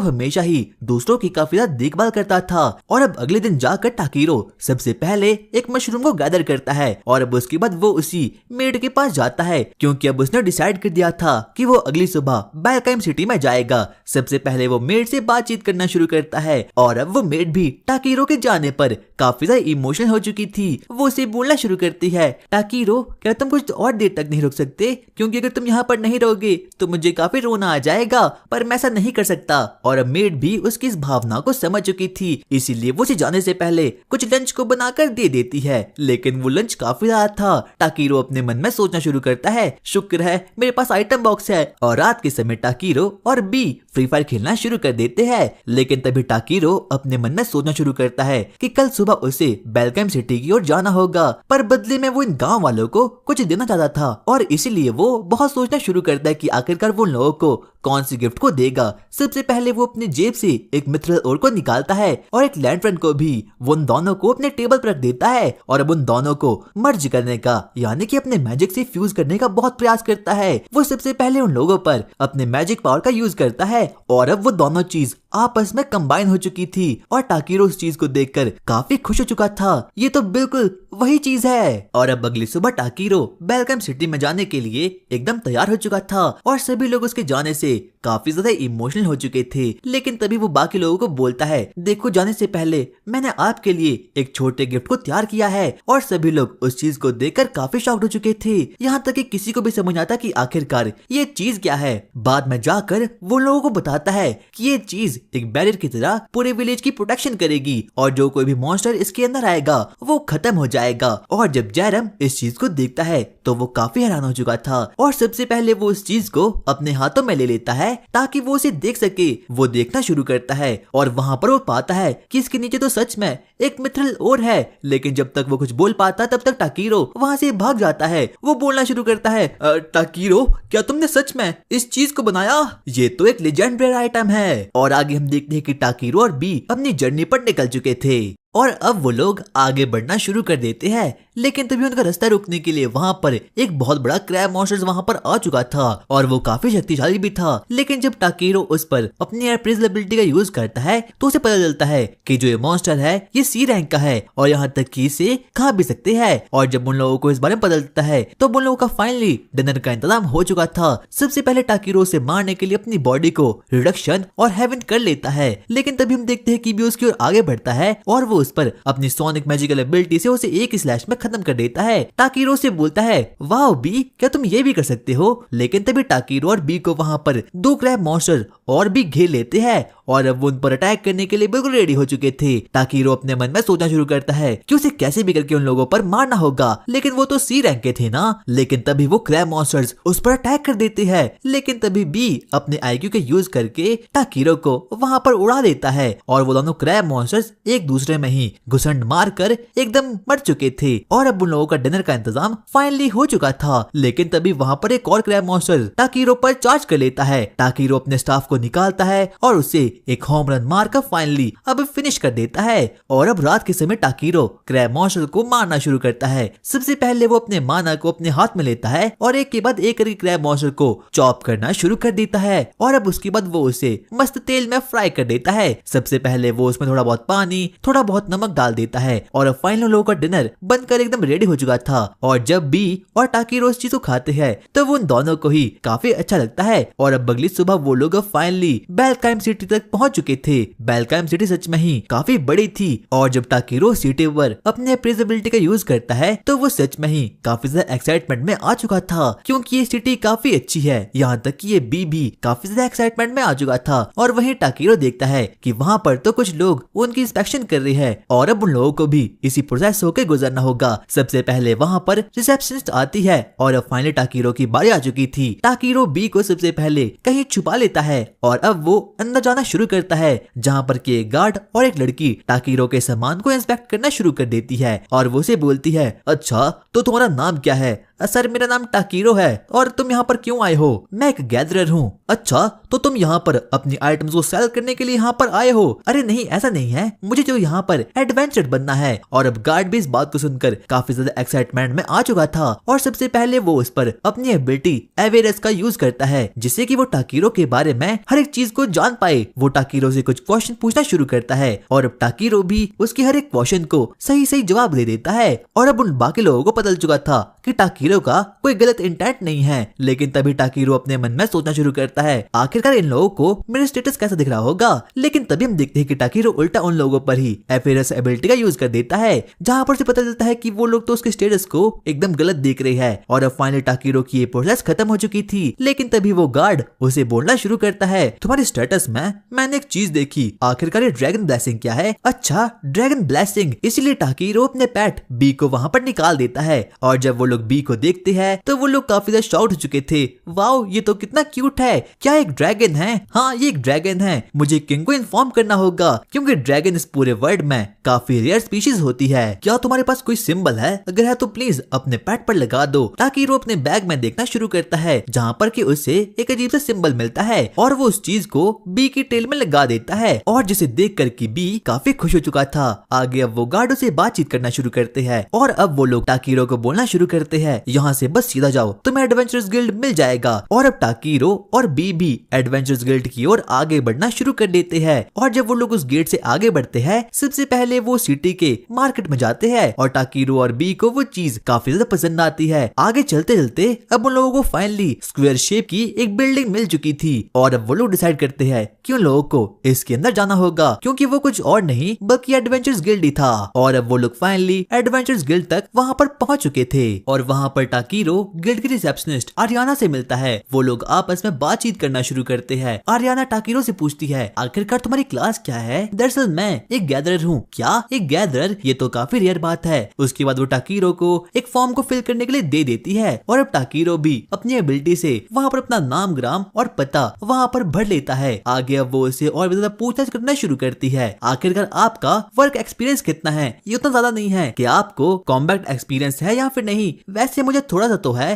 हमेशा ही दूसरों की काफी ज्यादा देखभाल करता था। और अब अगले दिन जाकर टाकीरो सबसे पहले एक मशरूम को गैदर करता है और अब उसके बाद वो उसी मेड के पास जाता है क्योंकि अब उसने डिसाइड कर दिया था कि वो अगली सुबह बेलकाइम सिटी में जाएगा। सबसे पहले वो मेड से बातचीत करना शुरू करता है और अब वो मेड भी टाकीरो के जाने पर काफी ज्यादा इमोशनल हो चुकी थी। वो उसे बोलना शुरू करती है, टाकीरो क्या तुम कुछ और देर तक नहीं रुक सकते? क्योंकि अगर तुम यहाँ पर नहीं रहोगे तो मुझे काफी रोना आ जाएगा, पर मैं ऐसा नहीं कर सकता। और अब मेड भी उसकी इस भावना को समझ चुकी थी, इसीलिए वो उसे जाने से पहले कुछ लंच को बनाकर दे देती है। लेकिन वो लंच काफी ज्यादा था। टाकीरो अपने मन में सोचना शुरू करता है, शुक्र है मेरे पास आइटम बॉक्स है। और रात के समय टाकीरो और बी फ्री फायर खेलना शुरू कर देते हैं। लेकिन तभी टाकीरो अपने मन में सोचना शुरू करता है कि कल सुबह उसे बेलकाइम सिटी की ओर जाना होगा, पर बदले में वो इन गांव वालों को कुछ देना चाहता था और इसीलिए वो बहुत सोचना शुरू करता है कि आखिरकार वो लोगों को कौन सी गिफ्ट को देगा। सबसे पहले वो अपनी जेब से एक मिथरल ओर को निकालता है और एक लैंटर्न को भी वो उन दोनों को अपने टेबल पर रख देता है और अब उन दोनों को मर्ज करने का यानी कि अपने मैजिक से फ्यूज करने का बहुत प्रयास करता है। वो सबसे पहले उन लोगों पर अपने मैजिक पावर का यूज करता है और अब वो दोनों चीज आपस में कंबाइन हो चुकी थी और टाकीरो उस चीज को देखकर काफी खुश हो चुका था। ये तो बिल्कुल वही चीज है। और अब अगली सुबह टाकीरो बेलकाइम सिटी में जाने के लिए एकदम तैयार हो चुका था और सभी लोग उसके जाने से काफी ज्यादा इमोशनल हो चुके थे। लेकिन तभी वो बाकी लोगों को बोलता है, देखो जाने से पहले मैंने आपके लिए एक छोटे गिफ्ट को तैयार किया है। और सभी लोग उस चीज को देखकर काफी शॉक्ड हो चुके थे, यहाँ तक कि किसी को भी समझ आता कि आखिरकार ये चीज क्या है। बाद में जाकर वो लोगों को बताता है कि ये चीज एक बैरियर की तरह पूरे विलेज की प्रोटेक्शन करेगी और जो कोई भी मॉन्स्टर इसके अंदर आएगा वो खत्म हो जाएगा। और जब जैरम इस चीज को देखता है तो वो काफी हैरान हो चुका था और सबसे पहले वो उस चीज को अपने हाथों में ले लेता है ताकि वो उसे देख सके। वो देखना शुरू करता है और वहाँ पर वो पाता है कि इसके नीचे तो सच में एक मिथरल और है। लेकिन जब तक वो कुछ बोल पाता तब तक टाकीरो वहाँ से भाग जाता है। वो बोलना शुरू करता है, टाकीरो क्या तुमने सच में इस चीज को बनाया? ये तो एक लेजेंडरी आइटम है। और आगे हम देखते हैं कि टाकीरो और बी अपनी जर्नी पर निकल चुके थे और अब वो लोग आगे बढ़ना शुरू कर देते हैं। लेकिन तभी उनका रास्ता रोकने के लिए वहाँ पर एक बहुत बड़ा क्रैब मॉन्स्टर वहाँ पर आ चुका था और वो काफी शक्तिशाली भी था। लेकिन जब टाकीरो उस पर अपनी एयरप्रेस एबिलिटी का यूज करता है तो उसे पता चलता है कि जो ये मॉन्स्टर है ये सी रैंक का है और यहाँ तक कि इसे खा भी सकते हैं। और जब उन लोगों को इस बारे में पता चलता है तो उन लोगों का फाइनली डिनर का इंतजाम हो चुका था। सबसे पहले टाकीरो से मारने के लिए अपनी बॉडी को रिडक्शन और हेवन कर लेता है। लेकिन तभी हम देखते हैं कि भी उसकी ओर आगे बढ़ता है और वो उस पर अपनी सोनिक मैजिकल एबिलिटी से उसे एक स्लैश में खत्म कर देता है। टाकीरो से बोलता है, वाओ बी क्या तुम ये भी कर सकते हो? लेकिन तभी टाकीरो और बी को वहाँ पर दो क्रैब मॉन्स्टर और भी घेर लेते हैं और अब वो उन पर अटैक करने के लिए बिल्कुल रेडी हो चुके थे। टाकीरो अपने मन में सोचना शुरू करता है कि उसे कैसे भी करके उन लोगों पर मारना होगा, लेकिन वो तो सी रैंक के थे ना। लेकिन तभी वो क्रैब मॉन्स्टर्स उस पर अटैक कर देते हैं। लेकिन तभी बी अपने आईक्यू के यूज करके टाकीरो को वहाँ पर उड़ा देता है और वो दोनों क्रैब मॉन्स्टर्स एक दूसरे में ही घुसंड मार कर एकदम मर चुके थे और अब उन लोगों का डिनर का इंतजाम फाइनली हो चुका था। लेकिन तभी वहाँ पर एक और क्रैब मॉन्स्टर टाकीरो पर चार्ज कर लेता है। टाकीरो अपने स्टाफ को निकालता है और उसे एक होम रन मारकर फाइनली अब फिनिश कर देता है। और अब रात के समय टाकीरो क्रैब मॉन्स्टर को मारना शुरू करता है। सबसे पहले वो अपने माना को अपने हाथ में लेता है और एक के बाद एक करके क्रैब मॉन्स्टर को चॉप करना शुरू कर देता है और अब उसके बाद वो उसे मस्त तेल में फ्राई कर देता है। सबसे पहले वो उसमें थोड़ा बहुत पानी थोड़ा बहुत नमक डाल देता है और अब फाइनल लोगों का डिनर बनकर एकदम रेडी हो चुका था। और जब बी और टाकीरो इस चीज को खाते हैं तो वो उन दोनों को ही काफी अच्छा लगता है। और अब अगली सुबह वो लोग फाइनली फाइनली बेलकाइम सिटी तक पहुंच चुके थे। बेलकाइम सिटी सच में ही काफी बड़ी थी और जब टाकीरो सिटी पर अपने अप्रेजेबिलिटी का यूज करता है तो वो सच में ही काफी ज्यादा एक्साइटमेंट में आ चुका था, क्योंकि ये सिटी काफी अच्छी है। यहाँ तक कि ये बी भी काफी ज्यादा एक्साइटमेंट में आ चुका था। और वहीं टाकीरो देखता है कि वहाँ पर तो कुछ लोग उनकी इंस्पेक्शन कर रहे हैं और अब उन लोगों को भी इसी प्रोसेस होकर गुजरना होगा। सबसे पहले वहाँ पर रिसेप्शनिस्ट आती है और अब फाइनली टाकीरो की बारी आ चुकी थी। टाकीरो बी को सबसे पहले कहीं छुपा लेता है और अब वो अंदर जाना शुरू करता है, जहाँ पर कि एक गार्ड और एक लड़की टाकीरो के सामान को इंस्पेक्ट करना शुरू कर देती है और वो उसे बोलती है, अच्छा तो तुम्हारा नाम क्या है? सर मेरा नाम टाकीरो है। और तुम यहाँ पर क्यों आए हो? मैं एक गैदरर हूँ। अच्छा तो तुम यहाँ पर अपनी आइटम्स को सेल करने के लिए यहाँ पर आए हो? अरे नहीं ऐसा नहीं है, मुझे जो यहाँ पर एडवेंचर बनना है। और अब गार्ड भी इस बात को सुनकर काफी ज्यादा एक्साइटमेंट में आ चुका था और सबसे पहले वो उस पर अपनी एबिलिटी एवेरेस का यूज करता है, जिससे कि वो टाकीरो के बारे में हर एक चीज को जान पाए। वो टाकीरो से कुछ क्वेश्चन पूछना शुरू करता है और अब टाकीरो भी उसके हर एक क्वेश्चन को सही सही जवाब दे देता है। और अब उन बाकी लोगों को पता चल चुका था कि टाकीरो का कोई गलत इंटेंट नहीं है, लेकिन तभी टाकीरो अपने मन में सोचना शुरू करता है, आखिरकार इन लोगों को मेरा स्टेटस कैसा दिख रहा होगा। लेकिन तभी हम देखते हैं कि टाकीरो उल्टा उन लोगों पर ही एफेरस एबिलिटी का यूज कर देता है, जहां पर से पता चलता है कि वो लोग तो उसके स्टेटस को एकदम गलत देख रहे हैं। और अब फाइनली टाकीरो की ये प्रोसेस खत्म हो चुकी थी, लेकिन तभी वो गार्ड उसे बोलना शुरू करता है, तुम्हारे स्टेटस में मैंने एक चीज देखी, आखिरकार ये ड्रैगन ब्लेसिंग क्या है? अच्छा ड्रैगन ब्लेसिंग। इसलिए टाकीरो अपने पेट बी को वहां पर निकाल देता है और जब वो लोग बी को देखते हैं तो वो लोग काफी ज्यादा शॉक्ड हो चुके थे। वाओ ये तो कितना क्यूट है, क्या एक ड्रैगन है? हाँ ये एक ड्रैगन है, मुझे किंग को इन्फॉर्म करना होगा क्योंकि ड्रैगन इस पूरे वर्ल्ड में काफी रेयर स्पीशीज होती है। क्या तुम्हारे पास कोई सिंबल है? अगर है तो प्लीज अपने पेट पर लगा दो। टाकीरो अपने बैग में देखना शुरू करता है, जहाँ पर कि उसे एक अजीब सा सिंबल मिलता है और वो उस चीज को बी की टेल में लगा देता है और जिसे देख कर की बी काफी खुश हो चुका था। आगे अब वो गार्डो से बातचीत करना शुरू करते हैं और अब वो लोग टाकीरो को बोलना शुरू करते हैं, यहाँ से बस सीधा जाओ तुम्हें एडवेंचरस गिल्ड मिल जाएगा। और अब टाकीरो और बी भी एडवेंचरस गिल्ड की ओर आगे बढ़ना शुरू कर देते हैं। और जब वो लोग उस गेट से आगे बढ़ते हैं सबसे पहले वो सिटी के मार्केट में जाते हैं और टाकीरो और बी को वो चीज काफी ज्यादा पसंद आती है। आगे चलते चलते अब उन लोगों को फाइनली स्क्वायर शेप की एक बिल्डिंग मिल चुकी थी और अब वो लोग डिसाइड करते हैं कि उन लोगों को इसके अंदर जाना होगा, क्योंकि वो कुछ और नहीं बल्कि एडवेंचरस गिल्ड ही था। और अब वो लोग फाइनली एडवेंचरस गिल्ड तक वहाँ पर पहुंच चुके थे और वहाँ पर टाकीरो गिल्ड की रिसेप्शनिस्ट आरियाना से मिलता है। वो लोग आपस में बातचीत करना शुरू करते हैं। आरियाना टाकीरो से पूछती है, आखिरकार तुम्हारी क्लास क्या है? दरअसल मैं एक गैदरर हूँ। क्या एक गैदरर? ये तो काफी रेयर बात है। उसके बाद वो टाकीरो को एक फॉर्म को फिल करने के लिए दे देती है और अब टाकीरो भी अपनी एबिलिटी से वहाँ पर अपना नाम ग्राम और पता वहाँ पर भर लेता है। आगे अब वो उसे और भी ज्यादा पूछताछ करना शुरू करती है, आखिरकार आपका वर्क एक्सपीरियंस कितना है? ये उतना ज्यादा नहीं है कि आपको कॉम्बैट एक्सपीरियंस है या फिर नहीं? वैसे मुझे थोड़ा सा तो है।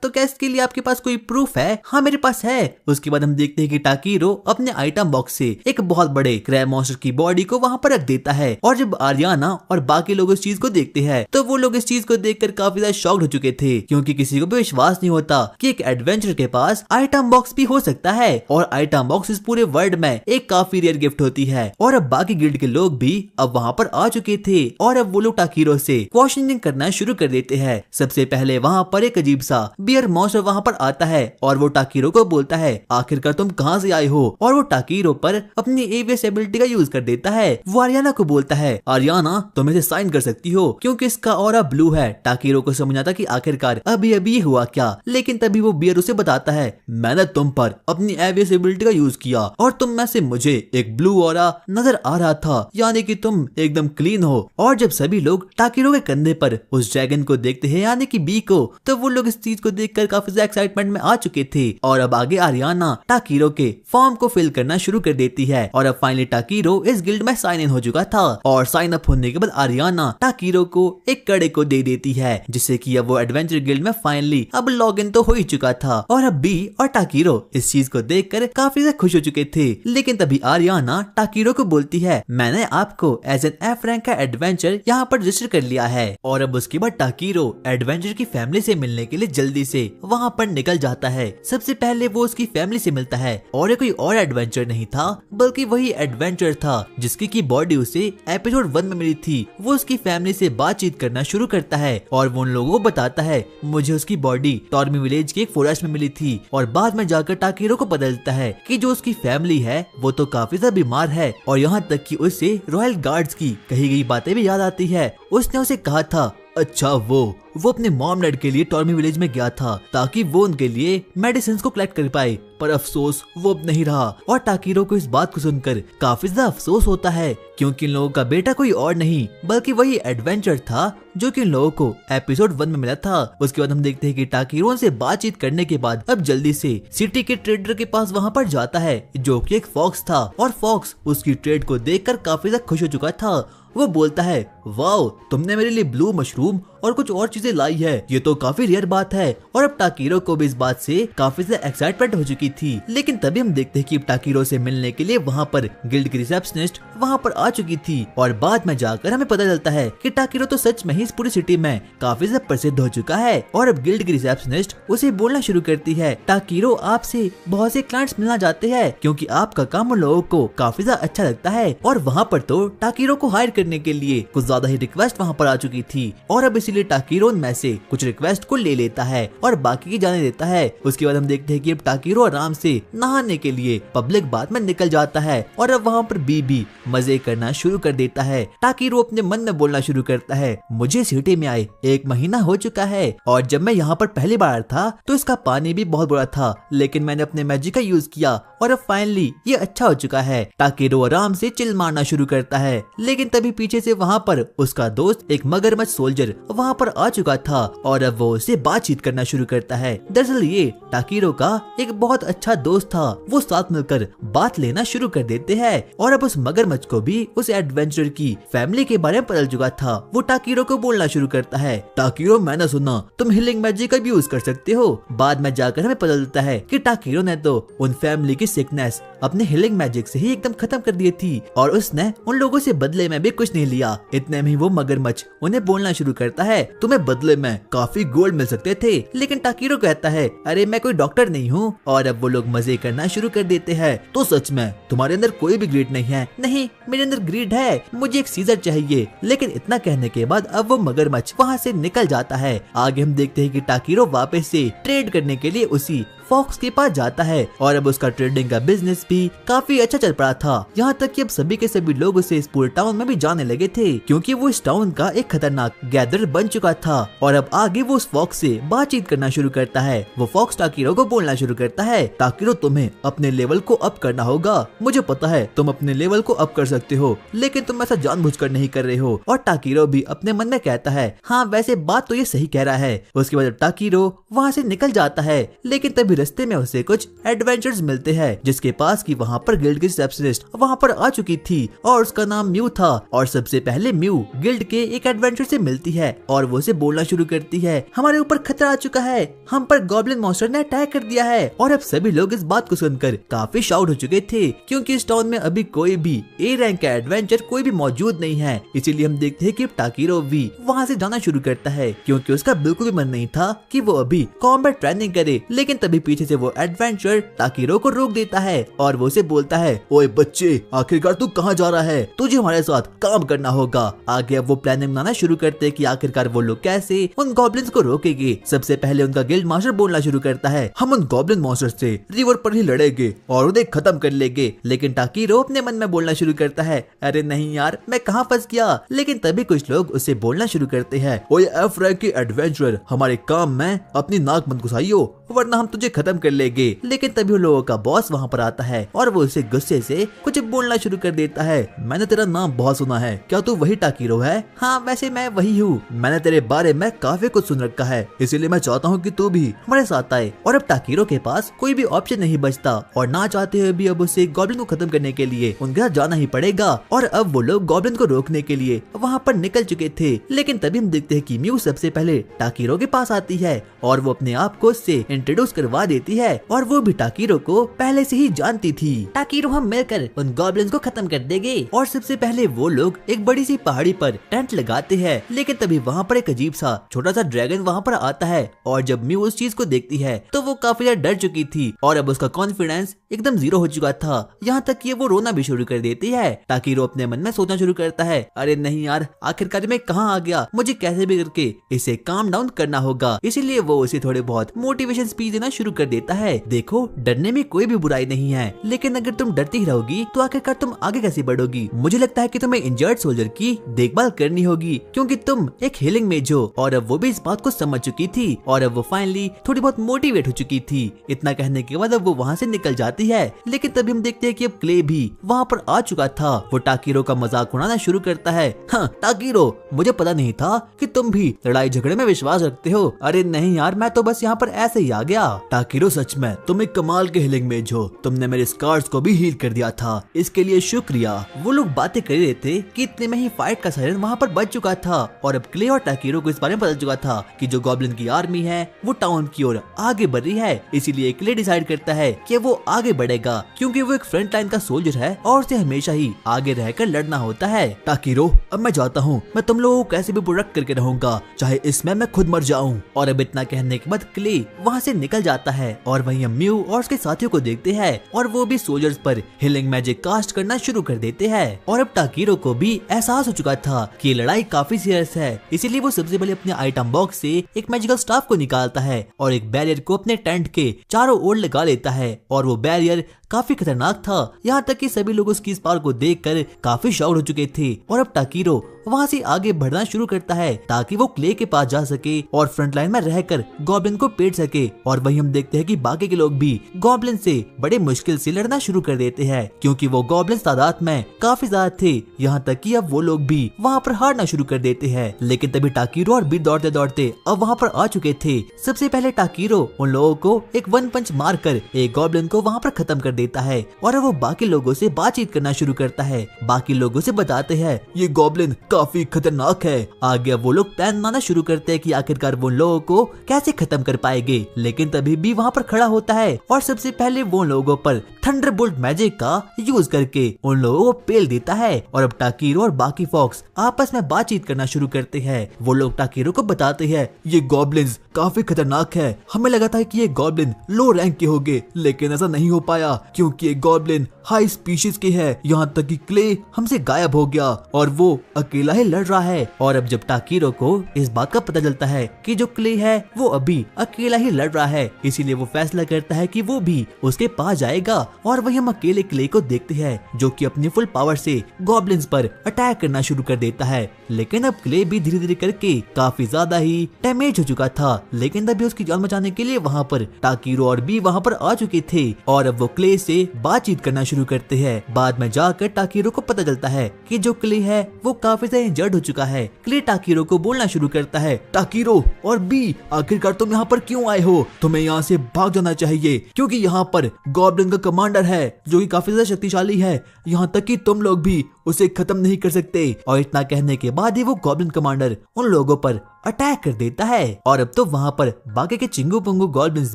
तो क्या इसके लिए आपके पास कोई प्रूफ है? हाँ मेरे पास है। उसके बाद हम देखते हैं कि टाकीरो अपने आइटम बॉक्स से एक बहुत बड़े क्रैब मॉन्स्टर की बॉडी को वहाँ पर रख देता है और जब आरियाना और बाकी लोग इस चीज को देखते हैं तो वो लोग इस चीज को देखकर काफी ज्यादा शॉक्ड हो चुके थे, क्योंकि किसी को भी विश्वास नहीं होता कि एक एडवेंचर के पास आइटम बॉक्स भी हो सकता है। और आइटम बॉक्स इस पूरे वर्ल्ड में एक काफी रेयर गिफ्ट होती है। और अब बाकी गिल्ड के लोग भी अब वहाँ पर आ चुके थे और अब वो लोग टाकीरो से क्वेश्चनिंग करना शुरू कर देते हैं। सबसे पहले वहाँ पर एक अजीब सा बियर मॉन्स्टर वहाँ पर आता है और वो टाकीरो को बोलता है, आखिरकार तुम कहाँ से आए हो? और वो टाकीरो पर अपनी एवियस एबिलिटी का यूज कर देता है। वो आरियाना को बोलता है, आरियाना तुम इसे साइन कर सकती हो क्योंकि इसका ऑरा ब्लू है। टाकीरो को समझ आता कि आखिरकार अभी अभी हुआ क्या, लेकिन तभी वो बियर उसे बताता है, मैंने तुम पर अपनी एवियस एबिलिटी का यूज किया और तुम में से मुझे एक ब्लू ऑरा नजर आ रहा था, यानी कि तुम एकदम क्लीन हो। और जब सभी लोग टाकीरो के कंधे पर उस ड्रैगन को देखते हैं यानी कि बी को, तो वो लोग इस चीज को देखकर काफी ज्यादा एक्साइटमेंट में आ चुके थे। और अब आगे आरियाना टाकीरो के फॉर्म को फिल करना शुरू कर देती है और अब फाइनली टाकीरो इस गिल्ड में साइन इन हो चुका था। और साइन अप होने के बाद आरियाना टाकीरो को एक कड़े को दे देती है, जिससे कि अब वो एडवेंचर गिल्ड में फाइनली अब लॉग इन तो हो ही चुका था। और अब बी और टाकीरो इस चीज को देखकर काफी ज्यादा खुश हो चुके थे, लेकिन तभी आरियाना टाकीरो को बोलती है, मैंने आपको एज एन एफ रैंक का एडवेंचर यहाँ पर रजिस्टर कर लिया है। और अब उसके बाद टाकीरो एडवेंचर की फैमिली से मिलने के लिए जल्दी से वहाँ पर निकल जाता है। सबसे पहले वो उसकी फैमिली से मिलता है और ये कोई और एडवेंचर नहीं था बल्कि वही एडवेंचर था जिसकी की बॉडी उसे एपिसोड 1 में मिली थी। वो उसकी फैमिली से बातचीत करना शुरू करता है और वो उन लोगों को बताता है मुझे उसकी बॉडी टॉर्मी विलेज के एक फॉरेस्ट में मिली थी और बाद में जाकर टाकीरो को पता चलता है कि जो उसकी फैमिली है वो तो काफी ज्यादा बीमार है और यहाँ तक कि उससे रॉयल गार्ड्स की कही गई बातें भी याद आती है। उसने उसे कहा था अच्छा वो अपने मॉम डैड के लिए टॉर्मी विलेज में गया था ताकि वो उनके लिए मेडिसिन को कलेक्ट कर पाए, पर अफसोस वो अब नहीं रहा। और टाकीरो को इस बात को सुनकर काफी ज्यादा अफसोस होता है क्योंकि इन लोगों का बेटा कोई और नहीं बल्कि वही एडवेंचर था जो कि इन लोगों को एपिसोड 1 में मिला था। उसके बाद हम देखते हैं कि टाकीरो से बातचीत करने के बाद अब जल्दी से सिटी के ट्रेडर के पास वहाँ पर जाता है जो कि एक फॉक्स था और फॉक्स उसकी ट्रेड को देखकर काफी ज्यादा खुश हो चुका था। वो बोलता है वाओ तुमने मेरे लिए ब्लू मशरूम और कुछ और चीजें लाई है, ये तो काफी रेयर बात है। और अब टाकीरो को भी इस बात से काफी ज्यादा एक्साइटमेंट हो चुकी थी। लेकिन तभी हम देखते हैं कि टाकीरो से मिलने के लिए वहाँ पर गिल्ड की रिसेप्शनिस्ट वहाँ पर आ चुकी थी और बाद में जाकर हमें पता चलता है कि टाकीरो तो सच में ही इस पूरी सिटी में काफी ज्यादा प्रसिद्ध हो चुका है। और अब गिल्ड की रिसेप्शनिस्ट उसे बोलना शुरू करती है टाकीरो आपसे बहुत से क्लाइंट्स मिलना चाहते हैं क्योंकि आपका काम उन लोगों को काफी ज्यादा अच्छा लगता है। और वहाँ पर तो टाकीरो को हायर करने के लिए कुछ ज्यादा ही रिक्वेस्ट वहाँ पर आ चुकी थी और अब इसीलिए टाकीरो में से कुछ रिक्वेस्ट को ले लेता है और बाकी की जाने देता है। उसके बाद हम देखते हैं कि अब टाकीरो आराम से नहाने के लिए पब्लिक बाथ में निकल जाता है और अब वहाँ पर बीबी मजे करना शुरू कर देता है। टाकीरो अपने मन में बोलना शुरू करता है मुझे सिटी में आए 1 महीना हो चुका है और जब मैं यहाँ पर पहली बार था तो इसका पानी भी बहुत बुरा था, लेकिन मैंने अपने मैजिक का यूज किया और अब फाइनली ये अच्छा हो चुका है। टाकीरो आराम से चिल मारना शुरू करता है, लेकिन तभी पीछे से वहाँ पर उसका दोस्त एक मगरमच्छ सोल्जर वहाँ पर आ चुका था और अब वो उससे बातचीत करना शुरू करता है। दरअसल ये टाकीरो का एक बहुत अच्छा दोस्त था। वो साथ मिलकर बात लेना शुरू कर देते हैं और अब उस मगरमच्छ को भी उस एडवेंचर की फैमिली के बारे में पता चुका था। वो टाकीरो को बोलना शुरू करता है टाकीरो मैंने सुना तुम हीलिंग मैजिक का भी यूज कर सकते हो। बाद में जाकर हमें पता चलता है कि टाकीरो ने तो उन फैमिली की सिकनेस अपने हीलिंग मैजिक से ही एकदम खत्म कर दी थी और उसने उन लोगों से बदले में भी कुछ नहीं लिया। इतने में ही वो मगरमच्छ उन्हें बोलना शुरू करता है तुम्हें बदले में काफी गोल्ड मिल सकते थे, लेकिन टाकीरो कहता है अरे मैं कोई डॉक्टर नहीं हूँ। और अब वो लोग मजे करना शुरू कर देते हैं तो सच में तुम्हारे अंदर कोई भी ग्रीड नहीं है? नहीं मेरे अंदर ग्रीड है, मुझे एक सीजर चाहिए। लेकिन इतना कहने के बाद अब वो मगरमच्छ वहाँ से निकल जाता है। आगे हम देखते हैं कि टाकीरो वापस से ट्रेड करने के लिए उसी फॉक्स के पास जाता है और अब उसका ट्रेडिंग का बिजनेस भी काफी अच्छा चल पड़ा था। यहाँ तक कि अब सभी के सभी लोग उसे इस पूरे टाउन में भी जाने लगे थे क्योंकि वो इस टाउन का एक खतरनाक गैदर बन चुका था। और अब आगे वो उस फॉक्स से बातचीत करना शुरू करता है। वो फॉक्स टाकीरो को बोलना शुरू करता है टाकीरो तुम्हें अपने लेवल को अप करना होगा, मुझे पता है तुम अपने लेवल को अप कर सकते हो लेकिन तुम ऐसा जानबूझकर नहीं कर रहे हो। और टाकीरो भी अपने मन में कहता है हाँ वैसे बात तो ये सही कह रहा है। उसके बाद टाकीरो वहाँ से निकल जाता है, लेकिन तभी रास्ते में उसे कुछ एडवेंचर्स मिलते हैं जिसके पास की वहाँ पर गिल्ड की रिसेप्शनिस्ट वहाँ पर आ चुकी थी और उसका नाम म्यू था। और सबसे पहले म्यू गिल्ड के एक एडवेंचर से मिलती है और वो उसे बोलना शुरू करती है हमारे ऊपर खतरा आ चुका है, हम पर गॉब्लिन मॉन्स्टर ने अटैक कर दिया है। और अब सभी लोग इस बात को सुनकर काफी शाउट हो चुके थे क्योंकि इस टाउन में अभी कोई भी ए रैंक का एडवेंचर कोई भी मौजूद नहीं है। इसीलिए हम देखते हैं कि टाकीरो भी वहाँ से जाना शुरू करता है क्योंकि उसका बिल्कुल भी मन नहीं था कि वो अभी कॉम्बैट ट्रेनिंग करे। लेकिन तभी पीछे से वो एडवेंचर टाकीरो को रोक देता है और वो उसे बोलता है ओए बच्चे आखिरकार तू कहाँ जा रहा है, तुझे हमारे साथ काम करना होगा। आगे अब वो प्लानिंग बनाना शुरू करते हैं कि आखिरकार वो लोग कैसे उन गॉब्लिन्स को रोकेंगे। सबसे पहले उनका गिल्ड मास्टर बोलना शुरू करता है हम उन गॉब्लिन मॉन्स्टर से रिवर पर ही लड़ेंगे और उन्हें खत्म कर लेंगे। लेकिन टाकीरो अपने मन में बोलना शुरू करता है अरे नहीं यार मैं कहाँ फंस गया। लेकिन तभी कुछ लोग उसे बोलना शुरू करते हैं ओए एफ रैंक के एडवेंचर हमारे काम में अपनी नाक मत घुसाइयो वरना हम तुझे खत्म कर लेंगे। लेकिन तभी उन लोगों का बॉस वहाँ पर आता है और वो उसे गुस्से से कुछ बोलना शुरू कर देता है मैंने तेरा नाम बहुत सुना है, क्या तू वही टाकीरो है? हाँ वैसे मैं वही हूँ, मैंने तेरे बारे में काफी कुछ सुन रखा है इसीलिए मैं चाहता हूँ कि तू भी हमारे साथ आए। और अब टाकीरो के पास कोई भी ऑप्शन नहीं बचता और ना चाहते हुए भी अब उसे गॉब्लिन को खत्म करने के लिए उनके साथ जाना ही पड़ेगा। और अब वो लोग गॉब्लिन को रोकने के लिए वहाँ पर निकल चुके थे। लेकिन तभी हम देखते हैं कि म्यू सबसे पहले टाकीरो के पास आती है और वो अपने आप को उससे इंट्रोड्यूस करवा देती है और वो भी टाकीरो को पहले से ही जानती थी। टाकीरो हम मिलकर उन गॉब्लिन्स को खत्म कर देंगे। और सबसे पहले वो लोग एक बड़ी सी पहाड़ी पर टेंट लगाते हैं, लेकिन तभी वहाँ पर एक अजीब सा छोटा सा ड्रैगन वहाँ पर आता है। और जब म्यू उस चीज को देखती है तो वो काफी ज्यादा डर चुकी थी और अब उसका कॉन्फिडेंस एकदम जीरो हो चुका था, यहाँ तक कि वो रोना भी शुरू कर देती है। टाकीरो अपने मन में सोचना शुरू करता है, अरे नहीं यार, आखिरकार मैं कहाँ आ गया, मुझे कैसे भी करके इसे काम डाउन करना होगा। इसीलिए वो उसे थोड़े बहुत मोटिवेशन स्पीच देना शुरू कर देता है। देखो, डरने में कोई भी बुराई नहीं है, लेकिन अगर तुम डरती रहोगी तो आखिरकार तुम आगे कैसे बढ़ोगी। मुझे लगता है कि तुम्हें इंजर्ड सोल्जर की देखभाल करनी होगी, क्योंकि तुम एक हीलिंग मेज हो। और अब वो भी इस बात को समझ चुकी थी और अब वो फाइनली थोड़ी बहुत मोटिवेट हो चुकी थी। इतना कहने के बाद अब वो वहाँ से निकल जाती है, लेकिन तभी हम देखते हैं कि अब क्ले भी वहाँ पर आ चुका था। वो टाकीरो का मजाक उड़ाना शुरू करता है, हाँ टाकीरो, मुझे पता नहीं था कि तुम भी लड़ाई झगड़े में विश्वास रखते हो। अरे नहीं यार, मैं तो बस यहाँ पर ऐसे ही आ गया। टाकीरो, सच में तुम एक कमाल के हीलिंग मेज हो, तुमने मेरे स्कार्स को भी हील कर दिया था, इसके लिए शुक्रिया। वो लोग बातें कर रहे थे कि इतने में ही फाइट का सायरन वहाँ पर बज चुका था और अब क्ले और टाकीरो को इस बारे में पता चुका था कि जो गॉब्लिन की आर्मी है वो टाउन की ओर आगे बढ़ रही है। इसीलिए क्ले डिसाइड करता है कि वो आगे बढ़ेगा, क्योंकि वो एक फ्रंट लाइन का सोल्जर है और उसे हमेशा ही आगे रहकर लड़ना होता है। टाकीरो, अब मैं जाता हूँ, मैं तुम लोगों को कैसे भी प्रोटेक्ट करके रहूंगा, चाहे इसमें मैं खुद मर जाऊं। और अब इतना कहने के बाद क्ले वहाँ से निकल जाता है और वहीं हम म्यू और उसके साथियों को देखते हैं और वो भी सोल्जर्स पर हीलिंग मैजिक कास्ट करना शुरू कर देते हैं। और अब टाकीरो को भी एहसास हो चुका था कि लड़ाई काफी सीरियस है, इसीलिए वो सबसे पहले अपने आइटम बॉक्स से एक मैजिकल स्टाफ को निकालता है और एक बैरियर को अपने टेंट के चारों ओर लगा लेता है। और वो बैरियर काफी खतरनाक था, यहाँ तक कि सभी लोग उसकी इस पावर को देखकर काफी शॉक्ड हो चुके थे। और अब टाकीरो वहाँ से आगे बढ़ना शुरू करता है ताकि वो क्ले के पास जा सके और फ्रंट लाइन में रहकर गॉब्लिन को पेट सके। और वहीं हम देखते हैं कि बाकी के लोग भी गॉब्लिन से बड़े मुश्किल से लड़ना शुरू कर देते हैं, क्योंकि वो गॉब्लिन तादाद में काफी ज्यादा थे, यहाँ तक कि अब वो लोग भी वहाँ पर हारना शुरू कर देते हैं। लेकिन तभी टाकीरो और बीट दौड़ते दौड़ते अब वहाँ पर आ चुके थे। सबसे पहले टाकीरो उन लोगों को एक वन पंच मार कर एक गॉब्लिन को वहाँ पर खत्म कर देता है और वो बाकी लोगों से बातचीत करना शुरू करता है। बाकी लोगों से बताते हैं, ये गॉब्लिन काफी खतरनाक है। आगे वो लोग प्लान बनाना शुरू करते हैं कि आखिरकार वो लोगों को कैसे खत्म कर पाएंगे। लेकिन तभी भी वहाँ पर खड़ा होता है और सबसे पहले वो लोगों पर थंडरबोल्ट मैजिक का यूज करके उन लोगों को पेल देता है। और अब टाकीरो और बाकी फॉक्स आपस में बातचीत करना शुरू करते हैं। वो लोग टाकीरो को बताते हैं, ये गॉब्लिन्स काफी खतरनाक है, हमें लगा था कि ये गॉब्लिन लो रैंक के होंगे, लेकिन ऐसा नहीं हो पाया क्योंकि ये गॉब्लिन हाई स्पीशीज के है। यहाँ तक कि क्ले हमसे गायब हो गया और वो अकेला ही लड़ रहा है। और अब जब टाकीरो को इस बात का पता चलता है कि जो क्ले है वो अभी अकेला ही लड़ रहा है, इसीलिए वो फैसला करता है कि वो भी उसके पास जाएगा। और वही हम अकेले क्ले को देखते हैं जो कि अपनी फुल पावर से गॉब्लिन्स पर अटैक करना शुरू कर देता है। लेकिन अब क्ले भी धीरे धीरे करके काफी ज्यादा ही डैमेज हो चुका था। लेकिन तभी उसकी जान बचाने के लिए वहाँ पर टाकीरो और भी वहाँ पर आ चुके थे और अब वो क्ले से बातचीत करना शुरू करते हैं। बाद में जाकर टाकीरो को पता चलता है कि जो क्ले है वो काफी ज्यादा इंजर्ड हो चुका है। क्ले टाकीरो को बोलना शुरू करता है, टाकीरो और बी, आखिरकार तुम यहाँ पर क्यों आए हो? तुम्हें यहाँ से भाग जाना चाहिए, क्योंकि यहाँ पर गॉब्लिन का कमांडर है जो कि काफी ज्यादा शक्तिशाली है, यहाँ तक कि तुम लोग भी उसे खत्म नहीं कर सकते। और इतना कहने के बाद ही वो गॉब्लिन कमांडर उन लोगों पर अटैक कर देता है। और अब तो वहाँ पर बाकी के चिंगू पंगू गॉब्लिन्स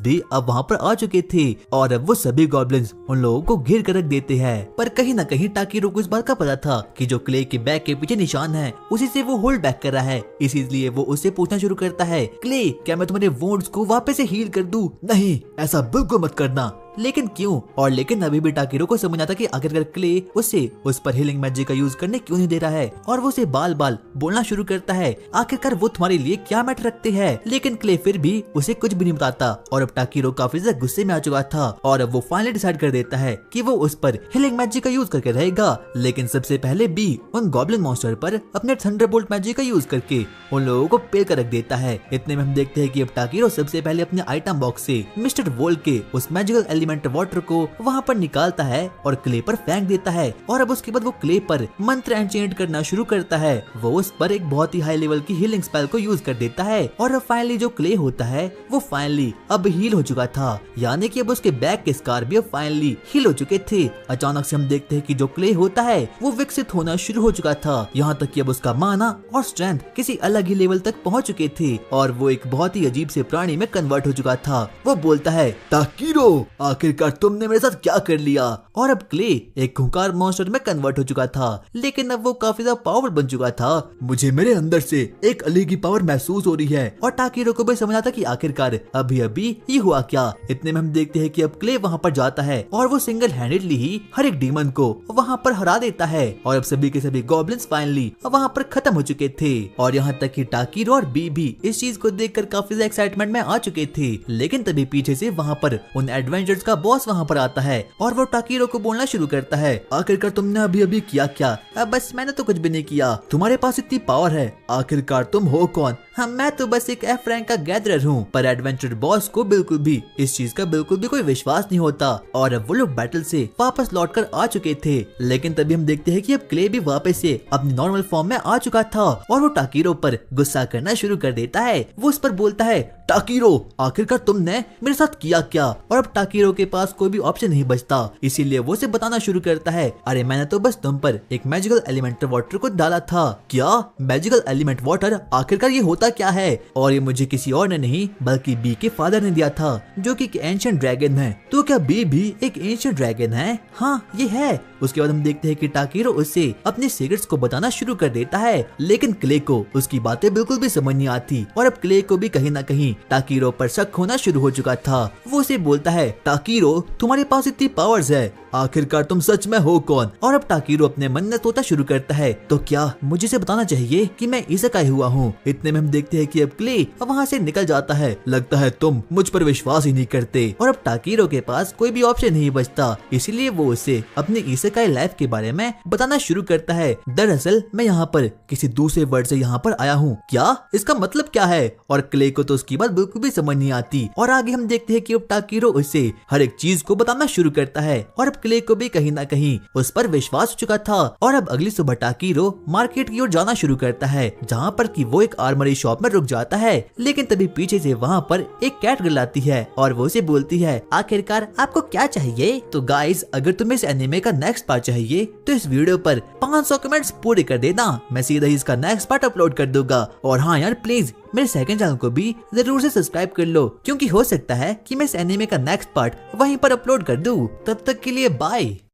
भी अब वहाँ पर आ चुके थे और अब वो सभी गॉब्लिन्स उन लोगों को घेर कर रख देते हैं। पर कहीं ना कहीं टाकीरो को इस बात का पता था कि जो क्ले के बैग के पीछे निशान है उसी से वो होल्ड बैक कर रहा है, इसीलिए वो उससे पूछना शुरू करता है, क्ले क्या मैं तुम्हारे वुंड्स को वापस से हील कर दूं? नहीं, ऐसा बिल्कुल मत करना। लेकिन क्यों? और लेकिन अभी भी टाकीरो को समझ आता कि आखिरकार क्ले उसे उस पर हीलिंग मैजिक का यूज करने क्यों नहीं दे रहा है। और वो उसे बाल बाल बोलना शुरू करता है, आखिरकार वो तुम्हारे लिए क्या मैटर रखते हैं। लेकिन क्ले फिर भी उसे कुछ भी नहीं बताता। और अब टाकीरो काफी ज्यादा गुस्से में आ चुका था और अब वो फाइनली डिसाइड कर देता है कि वो उस पर हीलिंग मैजिक का यूज करके रहेगा। लेकिन सबसे पहले बी उन गॉब्लिन मॉन्स्टर पर अपने थंडरबोल्ट मैजिक का यूज करके उन लोगों को पेल कर रख देता है। इतने में हम देखते हैं कि अब टाकीरो सबसे पहले अपने आइटम बॉक्स से मिस्टर वोल्ट के उस मैजिकल एलिमेंट वाटर को वहाँ पर निकालता है और क्ले पर फेंक देता है। और अब उसके बाद वो क्ले पर मंत्र एनचेंट करना शुरू करता है। वो उस पर एक बहुत ही हाई लेवल की हीलिंग स्पेल को यूज कर देता है और अब फाइनली जो क्ले होता है वो फाइनली अब हील हो चुका था, यानी कि अब उसके बैक के स्कार भी अब फाइनली हील हो चुके थे। अचानक से हम देखते हैं कि जो क्ले होता है वो विकसित होना शुरू हो चुका था, यहाँ तक कि अब उसका माना और स्ट्रेंथ किसी अलग ही लेवल तक पहुँच चुके थे और वो एक बहुत ही अजीब से प्राणी में कन्वर्ट हो चुका था। वो बोलता है, ताकीरो, आखिरकार तुमने मेरे साथ क्या कर लिया। और अब क्ले एक खूंखार मॉन्स्टर में कन्वर्ट हो चुका था, लेकिन अब वो काफी ज्यादा पावरफुल बन चुका था। मुझे मेरे अंदर से एक अलग ही पावर महसूस हो रही है। और टाकीरो को भी समझा था कि आखिरकार अभी अभी ये हुआ क्या। इतने में हम देखते हैं कि अब क्ले वहाँ पर जाता है और वो सिंगल हैंडेडली ही हर एक डीमन को वहाँ पर हरा देता है और अब सभी के सभी गॉब्लिन्स फाइनली वहाँ पर खत्म हो चुके थे। और यहाँ तक कि टाकीरो और बी भी इस चीज को देखकर काफी ज्यादा एक्साइटमेंट में आ चुके थे। लेकिन तभी पीछे से वहाँ पर उन एडवेंचर्स का बॉस वहाँ पर आता है और वो टाकीरो को बोलना शुरू करता है, आखिरकार तुमने अभी अभी किया क्या। बस मैंने तो कुछ भी नहीं किया, तुम्हारे पास इतनी पावर है, आखिरकार तुम हो कौन। हाँ, मैं तो बस एक एफ रैंक का गैदरर हूँ। पर एडवेंचर बॉस को बिल्कुल भी इस चीज का बिल्कुल भी कोई विश्वास नहीं होता और अब वो लोग बैटल से वापस लौटकर आ चुके थे। लेकिन तभी हम देखते हैं कि अब क्ले भी वापस से अपनी नॉर्मल फॉर्म में आ चुका था और वो टाकीरो पर गुस्सा करना शुरू कर देता है। वो उस पर बोलता है, टाकीरो, आखिरकार तुमने मेरे साथ किया क्या। और अब टाकीरो के पास कोई भी ऑप्शन नहीं बचता, इसीलिए वो उसे बताना शुरू करता है, अरे मैंने तो बस तुम पर एक मैजिकल एलिमेंट वाटर को डाला था। क्या मैजिकल एलिमेंट वाटर, आखिरकार ये होता क्या है। और ये मुझे किसी और ने नहीं बल्कि बी के फादर ने दिया था, जो कि एक एंशिएंट ड्रैगन है। तो क्या बी भी एक एंशिएंट ड्रैगन है। हाँ, ये है। उसके बाद हम देखते हैं कि टाकीरो उससे अपने सीक्रेट्स को बताना शुरू कर देता है, लेकिन क्ले को उसकी बातें बिल्कुल भी समझ नहीं आती और अब क्ले को भी कहीं ना कहीं टाकीरो पर शक होना शुरू हो चुका था। वो उसे बोलता है, टाकीरो, तुम्हारे पास इतनी पावर्स है, आखिरकार तुम सच में हो कौन। और अब टाकीरो अपने मन में सोचना शुरू करता है, तो क्या मुझे से बताना चाहिए कि मैं इसेकाई हुआ हूँ। इतने में हम देखते हैं कि अब क्ले वहाँ से निकल जाता है। लगता है तुम मुझ पर विश्वास ही नहीं करते। और अब टाकीरो के पास कोई भी ऑप्शन नहीं बचता, इसीलिए वो उसे अपने इसेकाई लाइफ के बारे में बताना शुरू करता है। दरअसल मैं यहाँ पर किसी दूसरे वर्ल्ड से यहाँ पर आया हूँ। क्या, इसका मतलब क्या है। और क्ले को तो उसकी बात बिल्कुल भी समझ नहीं आती और आगे हम देखते हैं कि अब टाकीरो उसे हर एक चीज को बताना शुरू करता है और अब क्ले को भी कहीं ना कहीं उस पर विश्वास हो चुका था। और अब अगली सुबह टाकीरो मार्केट की ओर जाना शुरू करता है, जहाँ पर कि वो एक आर्मरी शॉप में रुक जाता है। लेकिन तभी पीछे से वहाँ पर एक कैट गर्ल आती है और वो उसे बोलती है, आखिरकार आपको क्या चाहिए। तो गाइस, अगर तुम्हें इस एनिमे का नेक्स्ट पार्ट चाहिए तो इस वीडियो पर 500 कमेंट्स पूरे कर देना, मैं सीधा ही इसका नेक्स्ट पार्ट अपलोड कर दूंगा। और हाँ यार, प्लीज मेरे सेकंड चैनल को भी जरूर से सब्सक्राइब कर लो, क्योंकि हो सकता है कि मैं इस एनिमे का नेक्स्ट पार्ट वहीं पर अपलोड कर दूं। तब तक के लिए बाय।